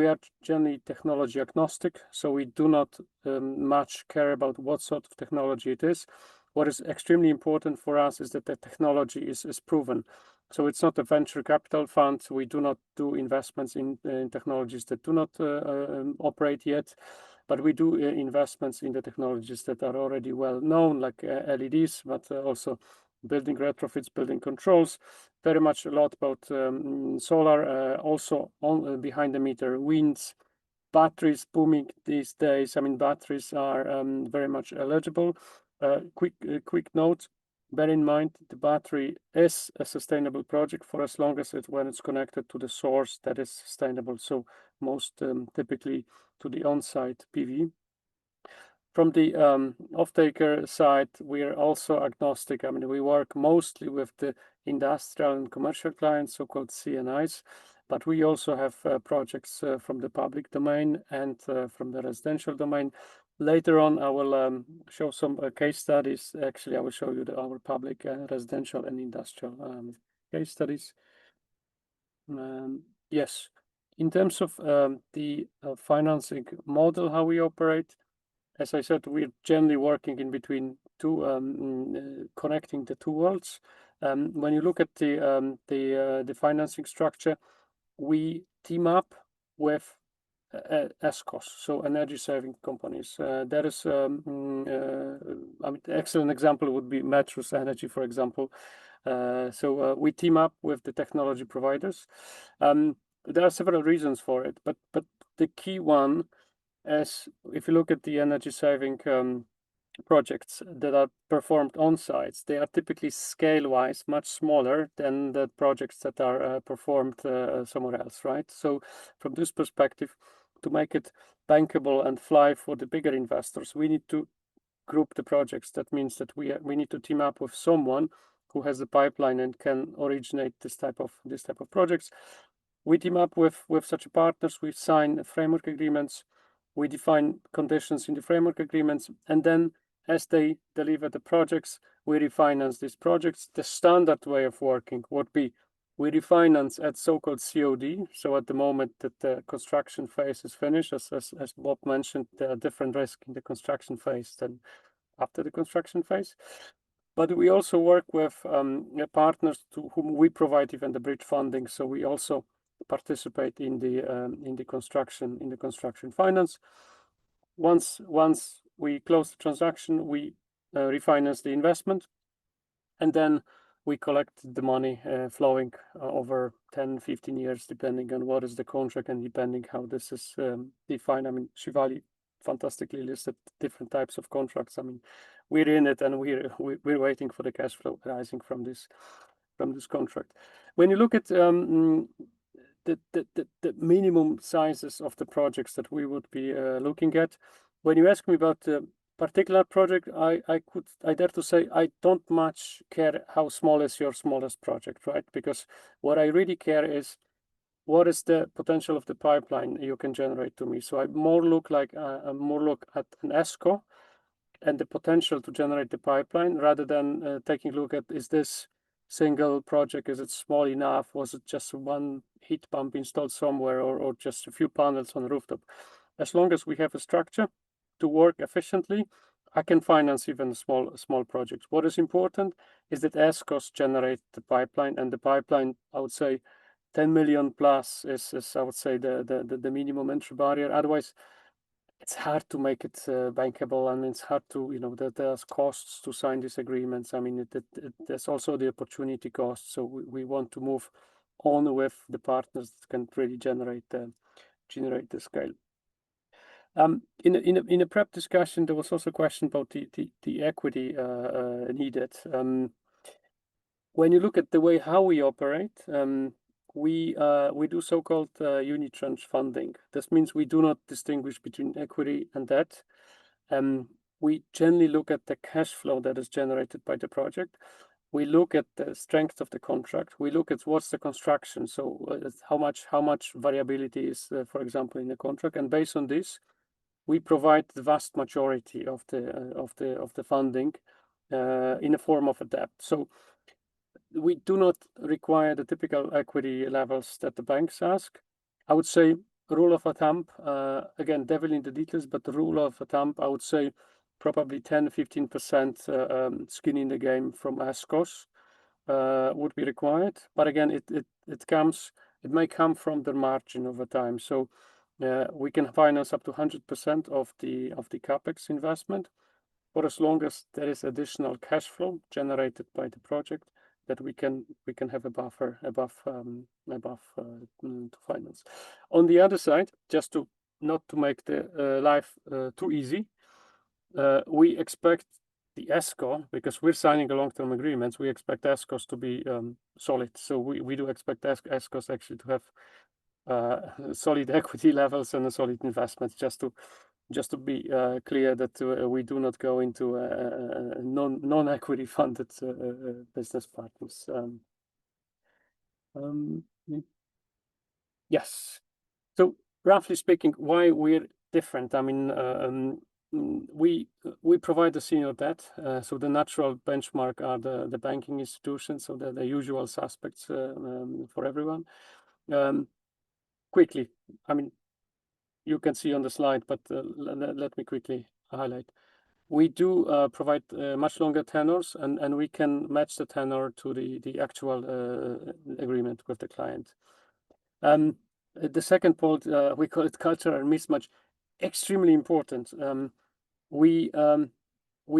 are generally technology agnostic, so we do not much care about what sort of technology it is. What is extremely important for us is that the technology is proven. So it's not a venture capital fund. We do not do investments in technologies that do not operate yet, but we do investments in the technologies that are already well known, like LEDs, but also building retrofits, building controls, very much a lot about solar, also on behind the meter winds, batteries booming these days. I mean, batteries are very much eligible. Quick note, bear in mind the battery is a sustainable project for as long as when it's connected to the source that is sustainable. So most typically to the on-site PV. From the off-taker side, we are also agnostic. I mean, we work mostly with the industrial and commercial clients, so-called CNIs, but we also have projects from the public domain and from the residential domain. Later on, I will show some case studies. Actually, I will show you our public, residential, and industrial case studies. Yes, in terms of the financing model, how we operate, as I said, we're generally working in between connecting the 2 worlds. When you look at the financing structure, we team up with ESCOs, so energy saving companies. There is, I mean, excellent example would be Metros Energy, for example. So we team up with the technology providers. There are several reasons for it, but the key one is if you look at the energy saving projects that are performed on sites, they are typically scale-wise much smaller than the projects that are performed somewhere else, right? So from this perspective, to make it bankable and fly for the bigger investors, we need to group the projects. That means that we need to team up with someone who has the pipeline and can originate this type of projects. We team up with such partners. We sign framework agreements. We define conditions in the framework agreements, and then as they deliver the projects, we refinance these projects. The standard way of working would be we refinance at so-called COD. So at the moment that the construction phase is finished, as Bob mentioned, there are different risks in the construction phase than after the construction phase. But we also work with partners to whom we provide even the bridge funding. So we also participate in the construction finance. Once we close the transaction, we refinance the investment, and then we collect the money flowing over 10-15 years, depending on what is the contract and depending how this is defined. I mean, Shivali fantastically listed different types of contracts. I mean, we're in it and we're waiting for the cash flow arising from this contract. When you look at the minimum sizes of the projects that we would be looking at, when you ask me about the particular project, I dare to say I don't much care how small is your smallest project, right? Because what I really care is what is the potential of the pipeline you can generate to me. So I more look at an ESCO and the potential to generate the pipeline rather than taking a look at, is this single project, is it small enough? Was it just one heat pump installed somewhere or just a few panels on the rooftop? As long as we have a structure to work efficiently, I can finance even small projects. What is important is that ESCOs generate the pipeline, and the pipeline, I would say, 10 million plus is I would say the minimum entry barrier. Otherwise, it's hard to make it bankable, and it's hard to, there's costs to sign these agreements. I mean, there's also the opportunity cost. So we want to move on with the partners that can really generate the scale. In a prep discussion, there was also a question about the equity needed. When you look at the way how we operate, we do so-called unitranche funding. This means we do not distinguish between equity and debt. We generally look at the cash flow that is generated by the project. We look at the strength of the contract. We look at what's the construction. So how much variability is, for example, in the contract, and based on this, we provide the vast majority of the funding in the form of a debt. So we do not require the typical equity levels that the banks ask. I would say rule of thumb, again, devil in the details, but the rule of thumb, I would say probably 10-15% skin in the game from ESCOs would be required. But again, it may come from the margin over time. So we can finance up to 100% of the capex investment, for as long as there is additional cash flow generated by the project that we can have a buffer above to finance. On the other side, just to not to make the life too easy, we expect the ESCO, because we're signing a long-term agreements, we expect ESCOs to be solid. So we do expect ESCOs actually to have solid equity levels and a solid investment, just to be clear that we do not go into non-equity funded business partners. Yes. So roughly speaking, why we're different? I mean, we provide the senior debt. So the natural benchmark are the banking institutions, so the usual suspects for everyone. Quickly, I mean, you can see on the slide, but let me quickly highlight. we do provide much longer tenors, and we can match the tenor to the actual agreement with the client. The second point, we call it cultural mismatch, extremely important. We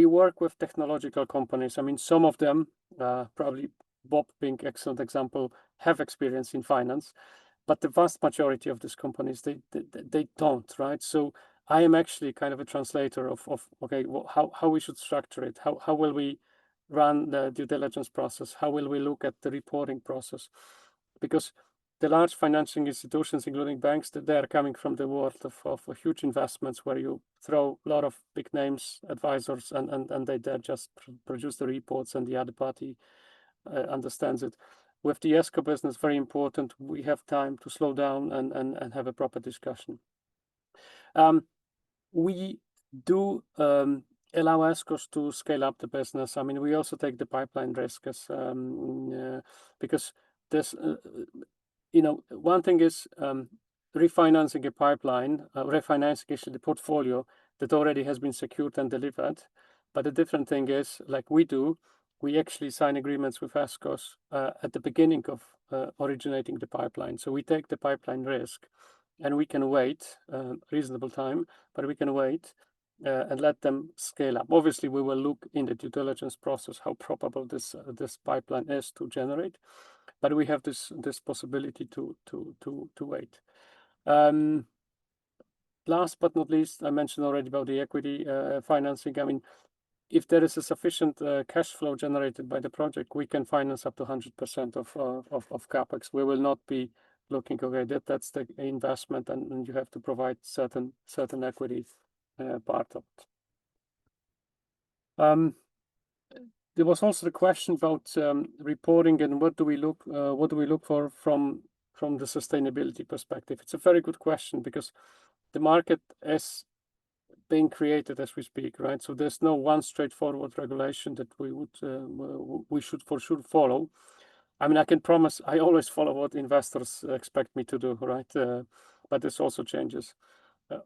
work with technological companies. I mean, some of them, probably Bob being excellent example, have experience in finance, but the vast majority of these companies, they don't, right? So I am actually kind of a translator of okay, well, how we should structure it, how will we run the due diligence process, how will we look at the reporting process, because the large financing institutions, including banks, that they are coming from the world of huge investments where you throw a lot of big names, advisors, and they just produce the reports and the other party understands it. With the ESCO business, very important, we have time to slow down and have a proper discussion. We do allow ESCOs to scale up the business. I mean, we also take the pipeline risk as because there's one thing is refinancing a pipeline, refinancing actually the portfolio that already has been secured and delivered. But the different thing is, like we do, we actually sign agreements with ESCOs at the beginning of originating the pipeline. So we take the pipeline risk, and we can wait reasonable time, but we can wait and let them scale up. Obviously, we will look in the due diligence process how probable this pipeline is to generate, but we have this possibility to wait. Last but not least, I mentioned already about the equity financing. I mean, if there is a sufficient cash flow generated by the project, we can finance up to 100% of capex. We will not be looking, okay, that's the investment, and you have to provide certain equity part of it. There was also the question about reporting and what do we look for from the sustainability perspective. It's a very good question because the market is being created as we speak, right? So there's no one straightforward regulation that we should for sure follow. I mean, I can promise I always follow what investors expect me to do, right? But this also changes.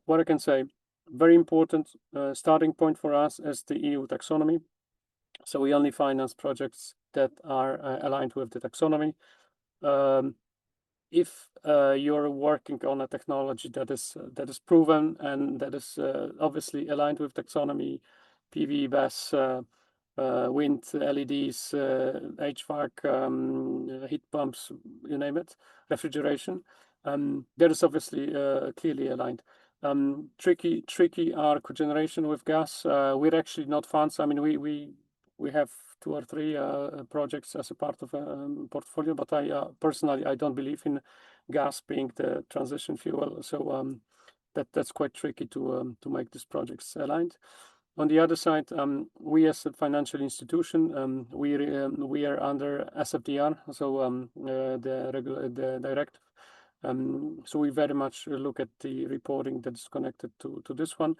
What I can say, very important starting point for us is the EU taxonomy. So we only finance projects that are aligned with the taxonomy. If you're working on a technology that is proven and that is obviously aligned with taxonomy, PV, BESS, wind, LEDs, HVAC, heat pumps, you name it, refrigeration, that is obviously clearly aligned. Tricky are cogeneration with gas. We're actually not funds. I mean, we have 2 or 3 projects as a part of a portfolio, but I personally I don't believe in gas being the transition fuel. So that's quite tricky to make these projects aligned. On the other side, we as a financial institution, we are under SFDR, so the directive. So we very much look at the reporting that is connected to this one.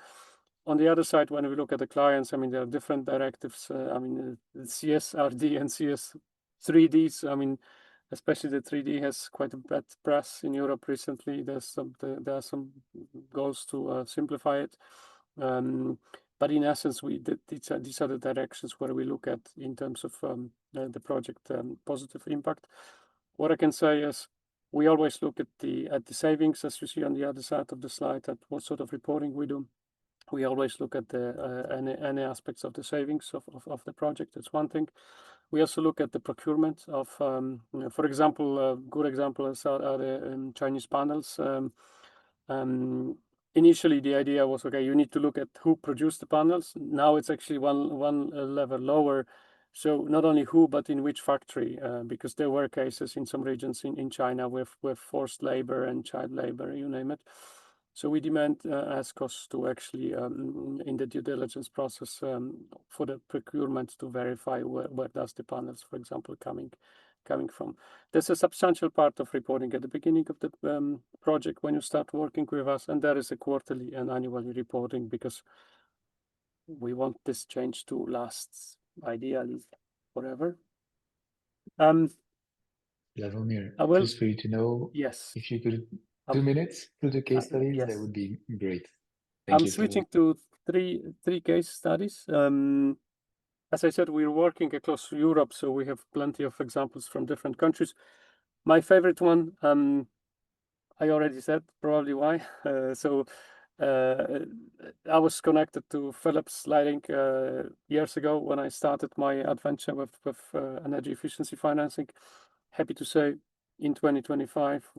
On the other side, when we look at the clients, I mean, there are different directives. I mean, CSRD and CS3Ds. I mean, especially the 3D has quite a bad press in Europe recently. There are some goals to simplify it. But in essence, these are the directions where we look at in terms of the project positive impact. What I can say is we always look at the savings, as you see on the other side of the slide, at what sort of reporting we do. We always look at any aspects of the savings of the project. That's one thing. We also look at the procurement of, for example, a good example is are the Chinese panels. Initially, the idea was, okay, you need to look at who produced the panels. Now it's actually one level lower. So not only who, but in which factory, because there were cases in some regions in China with forced labor and child labor, you name it. So we demand ESCOs to actually, in the due diligence process, for the procurement to verify where does the panels, for example, coming from. There's a substantial part of reporting at the beginning of the project when you start working with us, and there is a quarterly and annually reporting because we want this change to last ideally forever.
Sławomir, just for you to know,
yes,
if you could 2 minutes to the case studies,
yes.
that would be great. Thank you.
I'm switching to three case studies. As I said, we're working across Europe, so we have plenty of examples from different countries. My favorite one, I already said probably why. I was connected to Philips Lighting years ago when I started my adventure with energy efficiency financing. Happy to say, in 2025,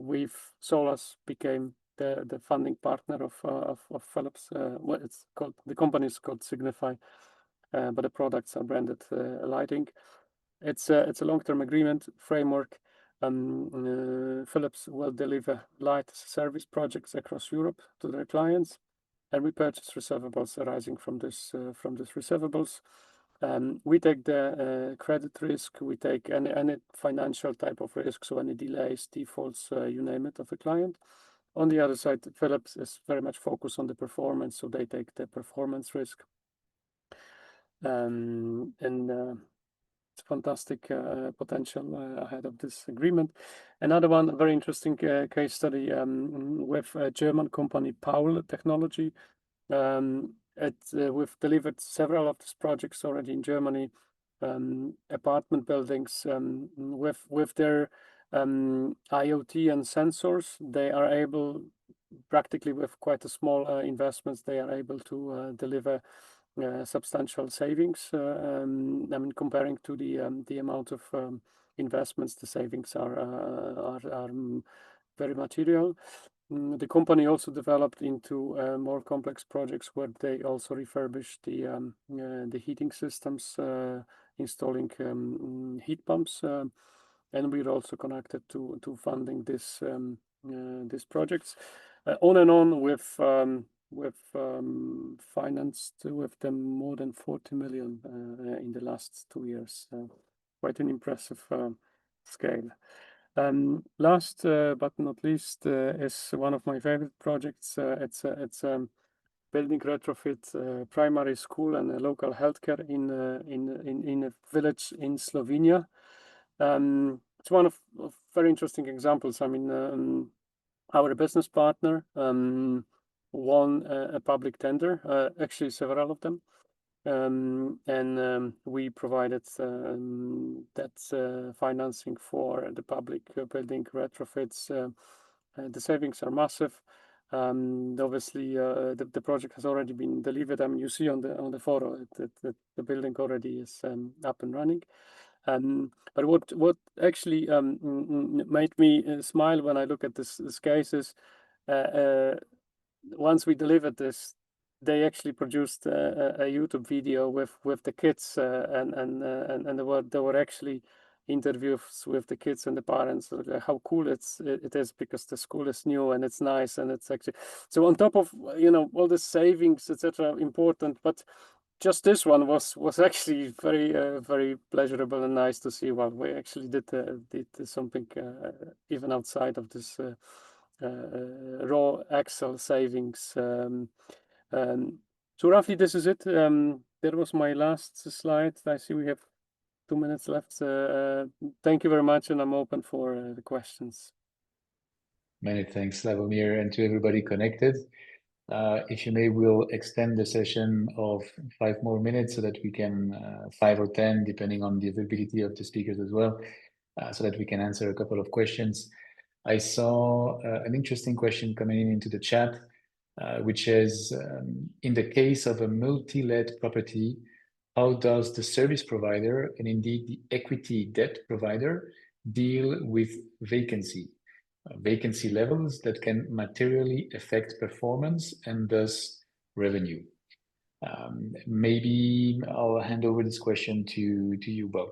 Solas became the funding partner of Philips. What it's called, the company is called Signify, but the products are branded Lighting. It's a long-term agreement framework. Philips will deliver light service projects across Europe to their clients, and we purchase receivables arising from this receivables. We take the credit risk, we take any financial type of risk, so any delays, defaults, you name it, of a client. On the other side, Philips is very much focused on the performance, so they take the performance risk. It's fantastic potential ahead of this agreement. Another one, a very interesting case study with a German company, Paul Technology. We've delivered several of these projects already in Germany, apartment buildings with their IoT and sensors. They are able, practically with quite a small investments, they are able to deliver substantial savings. I mean, comparing to the amount of investments, the savings are very material. The company also developed into more complex projects where they also refurbished the heating systems, installing heat pumps, and we're also connected to funding these projects. On and on with financed with them more than 40 million in the last 2 years. Quite an impressive scale. Last but not least is one of my favorite projects. It's building retrofit primary school and a local healthcare in a village in Slovenia. It's one of very interesting examples. I mean, our business partner won a public tender, actually several of them, and we provided that financing for the public building retrofits. The savings are massive. Obviously, the project has already been delivered. I mean, you see on the photo that the building already is up and running. But what actually made me smile when I look at this case is once we delivered this, they actually produced a YouTube video with the kids, and there were actually interviews with the kids and the parents, how cool it is, because the school is new and it's nice, and it's actually, so on top of all the savings, etc., important, but just this one was actually very pleasurable and nice to see. Well, we actually did something even outside of this raw Excel savings. So roughly this is it. That was my last slide. I see we have 2 minutes left. Thank you very much, and I'm open for the questions.
Many thanks, Slavomir, and to everybody connected. If you may, we'll extend the session of 5 more minutes so that we can, 5 or 10, depending on the availability of the speakers as well, so that we can answer a couple of questions. I saw an interesting question coming into the chat, which is, in the case of a multi-let property, how does the service provider and indeed the equity debt provider deal with vacancy levels that can materially affect performance and thus revenue? Maybe I'll hand over this question to you, Bob.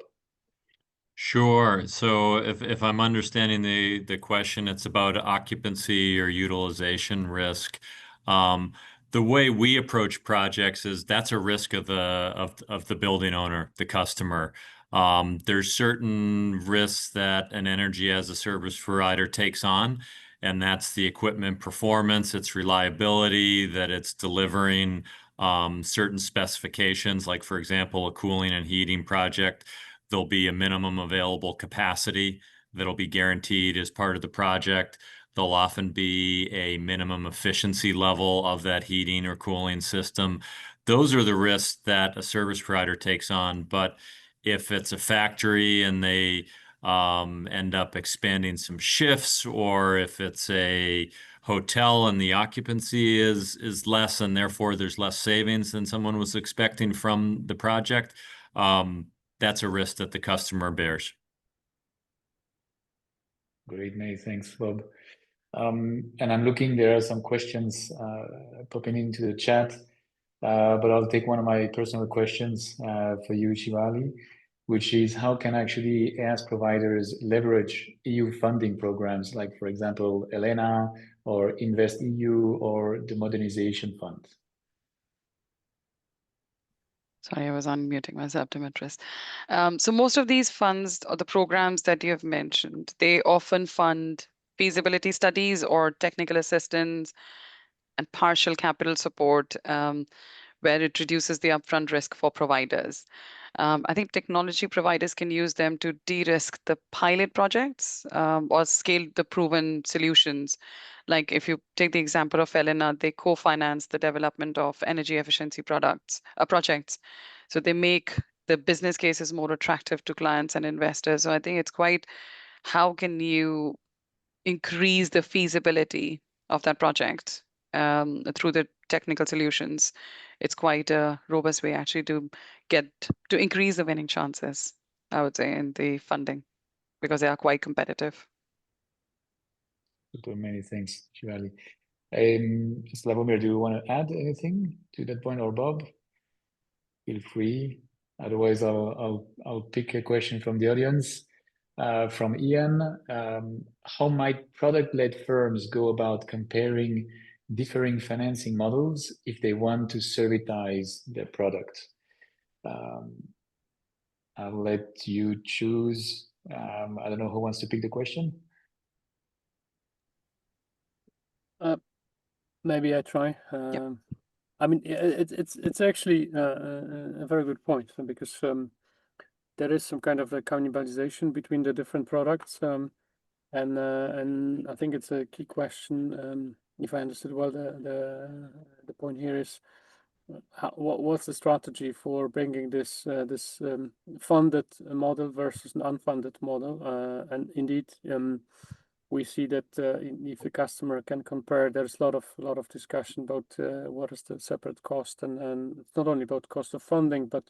Sure. So if I'm understanding the question, it's about occupancy or utilization risk. The way we approach projects is that's a risk of the building owner, the customer. There's certain risks that an energy as a service provider takes on, and that's the equipment performance, its reliability, that it's delivering certain specifications, like, for example, a cooling and heating project. There'll be a minimum available capacity that'll be guaranteed as part of the project. There'll often be a minimum efficiency level of that heating or cooling system. Those are the risks that a service provider takes on. But if it's a factory and they end up expanding some shifts, or if it's a hotel and the occupancy is less and therefore there's less savings than someone was expecting from the project, that's a risk that the customer bears.
Great, many thanks, Bob. And I'm looking, there are some questions popping into the chat, but I'll take one of my personal questions for you, Shivali, which is how can actually AS providers leverage EU funding programs like, for example, ELENA or Invest EU or the Modernization Fund?
Sorry, I was unmuting myself, Dimitris. So most of these funds or the programs that you have mentioned, they often fund feasibility studies or technical assistance and partial capital support, where it reduces the upfront risk for providers. I think technology providers can use them to de-risk the pilot projects or scale the proven solutions. Like if you take the example of Elena, they co-finance the development of energy efficiency projects. So they make the business cases more attractive to clients and investors. So I think it's quite, how can you increase the feasibility of that project through the technical solutions? It's quite a robust way actually to increase the winning chances, I would say, in the funding, because they are quite competitive.
Super, many thanks, Shivali. Slavomir, do you want to add anything to that point, or Bob? Feel free. Otherwise, I'll pick a question from the audience. From Ian, how might product-led firms go about comparing differing financing models if they want to servitize their product? I'll let you choose. I don't know who wants to pick the question.
Maybe I try. I mean, it's actually a very good point, because there is some kind of a cannibalization between the different products, and I think it's a key question. If I understood well, the point here is what's the strategy for bringing this funded model versus an unfunded model, and indeed. We see that if the customer can compare, there's a lot of discussion about what is the separate cost, and it's not only about cost of funding, but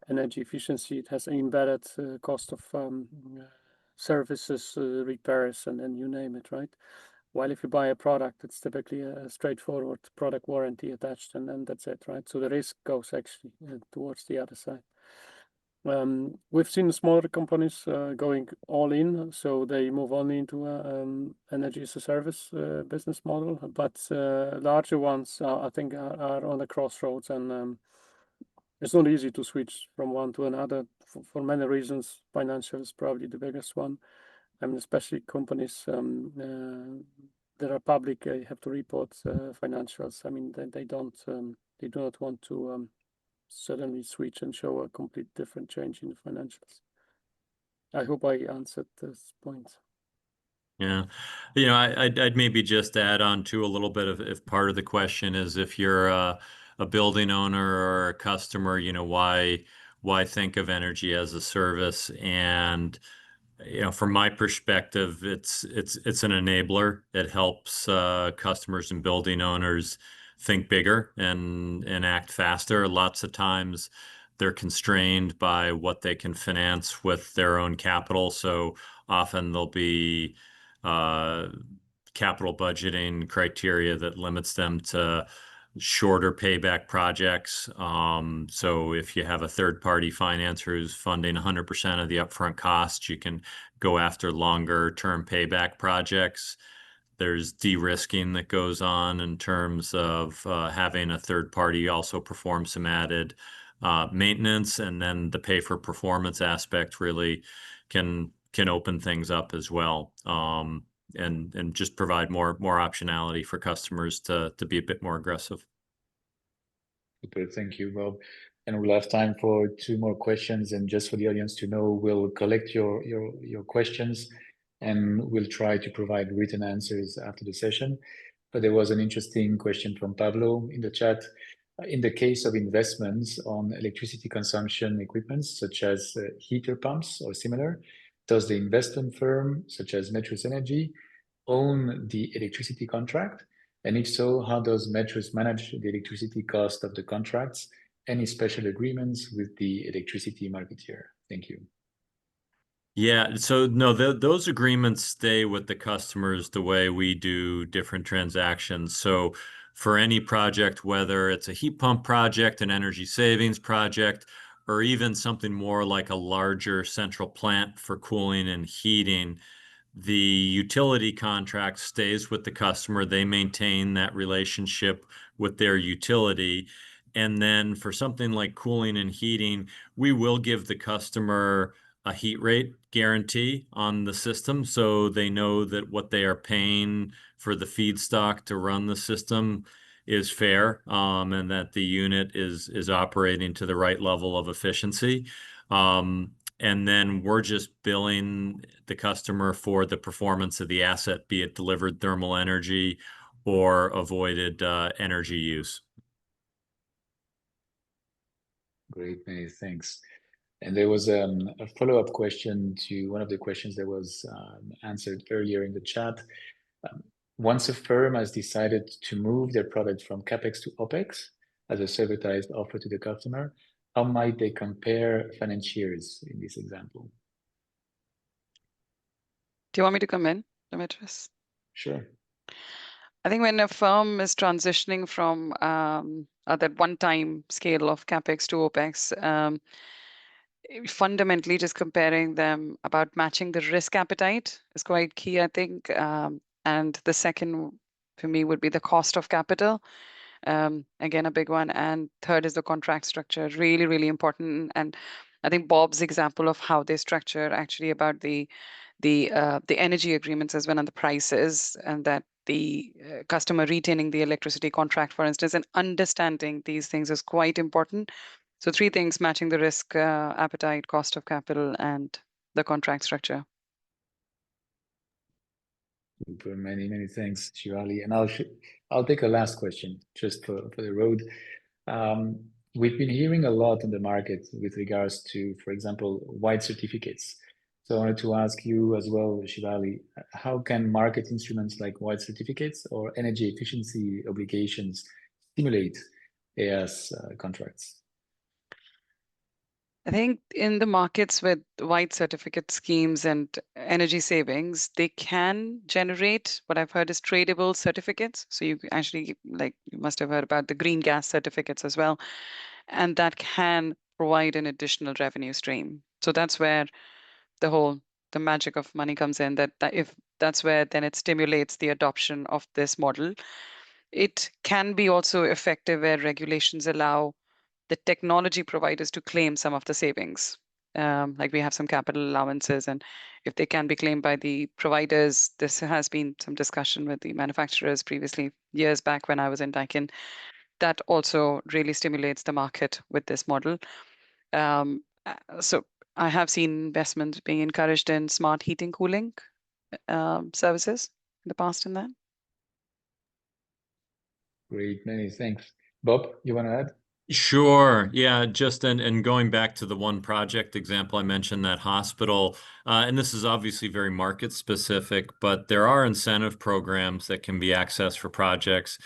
energy efficiency. It has embedded cost of services, repairs, and you name it, right? While if you buy a product, it's typically a straightforward product warranty attached, and then that's it, right? So the risk goes actually towards the other side. We've seen smaller companies going all in, so they move only into energy as a service business model. But larger ones, I think, are on the crossroads, and it's not easy to switch from one to another for many reasons. Financial is probably the biggest one. I mean, especially companies that are public, they have to report financials. I mean, they do not want to suddenly switch and show a complete different change in the financials. I hope I answered this point.
Yeah, I'd maybe just add on to a little bit of, if part of the question is if you're a building owner or a customer, why think of energy as a service? And from my perspective, it's an enabler. It helps customers and building owners think bigger and act faster. Lots of times they're constrained by what they can finance with their own capital. So often there'll be capital budgeting criteria that limits them to shorter payback projects. So if you have a third-party financer who's funding 100% of the upfront costs, you can go after longer-term payback projects. There's de-risking that goes on in terms of having a third party also perform some added maintenance, and then the pay-for-performance aspect really can open things up as well, and just provide more optionality for customers to be a bit more aggressive.
Super, thank you, Bob. And we'll have time for 2 more questions. And just for the audience to know, we'll collect your questions and we'll try to provide written answers after the session. But there was an interesting question from Pablo in the chat. In the case of investments on electricity consumption equipment, such as heater pumps or similar, does the investment firm, such as Metris Energy, own the electricity contract? And if so, how does Metris manage the electricity cost of the contracts? Any special agreements with the electricity marketeer? Thank you.
Yeah, so no, those agreements stay with the customers the way we do different transactions. So for any project, whether it's a heat pump project, an energy savings project, or even something more like a larger central plant for cooling and heating, the utility contract stays with the customer. They maintain that relationship with their utility. And then for something like cooling and heating, we will give the customer a heat rate guarantee on the system, so they know that what they are paying for the feedstock to run the system is fair, and that the unit is operating to the right level of efficiency. And then we're just billing the customer for the performance of the asset, be it delivered thermal energy or avoided energy use.
Great, many thanks. And there was a follow-up question to one of the questions that was answered earlier in the chat. Once a firm has decided to move their product from CapEx to OpEx as a servitized offer to the customer, how might they compare financiers in this example?
Do you want me to come in, Demetrius?
Sure.
I think when a firm is transitioning from that one-time scale of CapEx to OpEx, fundamentally just comparing them about matching the risk appetite is quite key, I think. And the second for me would be the cost of capital. Again, a big one. And third is the contract structure, really, really important. And I think Bob's example of how they structure actually about the energy agreements as well and the prices, and that the customer retaining the electricity contract, for instance, and understanding these things is quite important. So three things: matching the risk appetite, cost of capital, and the contract structure.
Super, many thanks, Shivali. And I'll take a last question just for the road. We've been hearing a lot in the market with regards to, for example, white certificates. So I wanted to ask you as well, Shivali, how can market instruments like white certificates or energy efficiency obligations stimulate AS contracts?
I think in the markets with white certificate schemes and energy savings, they can generate what I've heard is tradable certificates. So you actually, like you must have heard about the green gas certificates as well. And that can provide an additional revenue stream. So that's where the magic of money comes in, that if that's where then it stimulates the adoption of this model. It can be also effective where regulations allow the technology providers to claim some of the savings. Like we have some capital allowances, and if they can be claimed by the providers, this has been some discussion with the manufacturers previously, years back when I was in Daikin. That also really stimulates the market with this model. So I have seen investments being encouraged in smart heating, cooling services in the past in that.
Great, many thanks. Bob, you want to add?
Sure. Yeah, just and going back to the one project example I mentioned, that hospital, and this is obviously very market specific, but there are incentive programs that can be accessed for projects.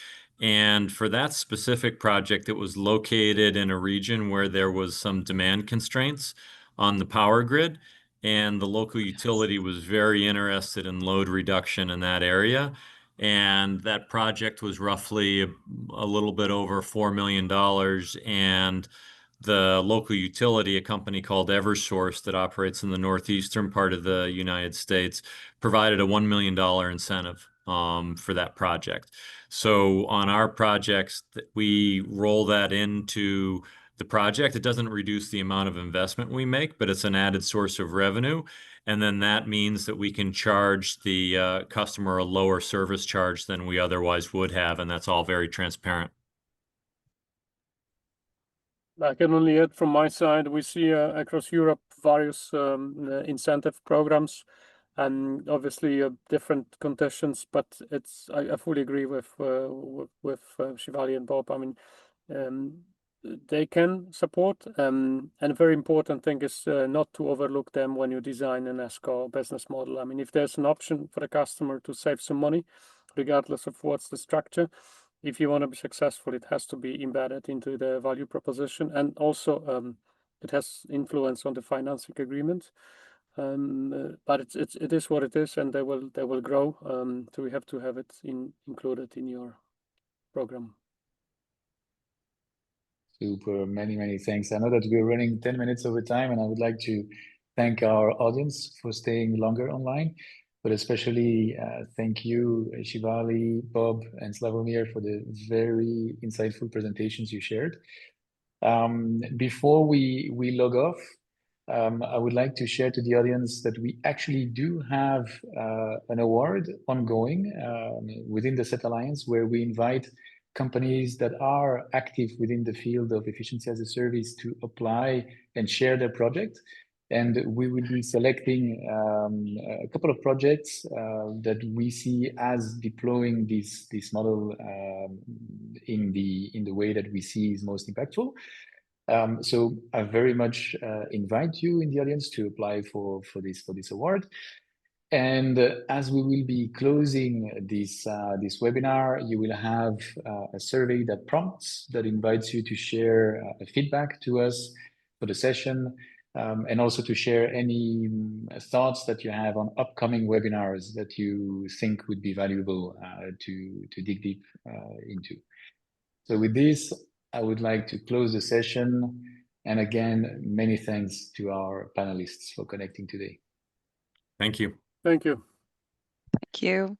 And for that specific project, it was located in a region where there was some demand constraints on the power grid, and the local utility was very interested in load reduction in that area. And that project was roughly a little bit over $4 million. And the local utility, a company called Eversource that operates in the northeastern part of the United States, provided a $1 million incentive for that project. So on our projects, we roll that into the project. It doesn't reduce the amount of investment we make, but it's an added source of revenue. And then that means that we can charge the customer a lower service charge than we otherwise would have, and that's all very transparent.
I can only add from my side, we see across Europe various incentive programs. and obviously different conditions. But I fully agree with Shivali and Bob. I mean, they can support, and a very important thing is not to overlook them when you design an ESCO business model. I mean, if there's an option for the customer to save some money, regardless of what's the structure, if you want to be successful, it has to be embedded into the value proposition, and also it has influence on the financing agreement. But it is what it is, and they will grow. So we have to have it included in your program.
Super, many thanks. I know that we're running 10 minutes over time, and I would like to thank our audience for staying longer online, but especially thank you, Shivali, Bob, and Slavomir for the very insightful presentations you shared. Before we log off, I would like to share to the audience that we actually do have an award ongoing within the SET Alliance, where we invite companies that are active within the field of efficiency as a service to apply and share their project. And we will be selecting a couple of projects that we see as deploying this model in the way that we see is most impactful. So I very much invite you in the audience to apply for this award. And as we will be closing this webinar, you will have a survey that invites you to share feedback to us for the session, and also to share any thoughts that you have on upcoming webinars that you think would be valuable to dig deep into. So with this, I would like to close the session. And again, many thanks to our panelists for connecting today.
Thank you.
Thank you.
Thank you.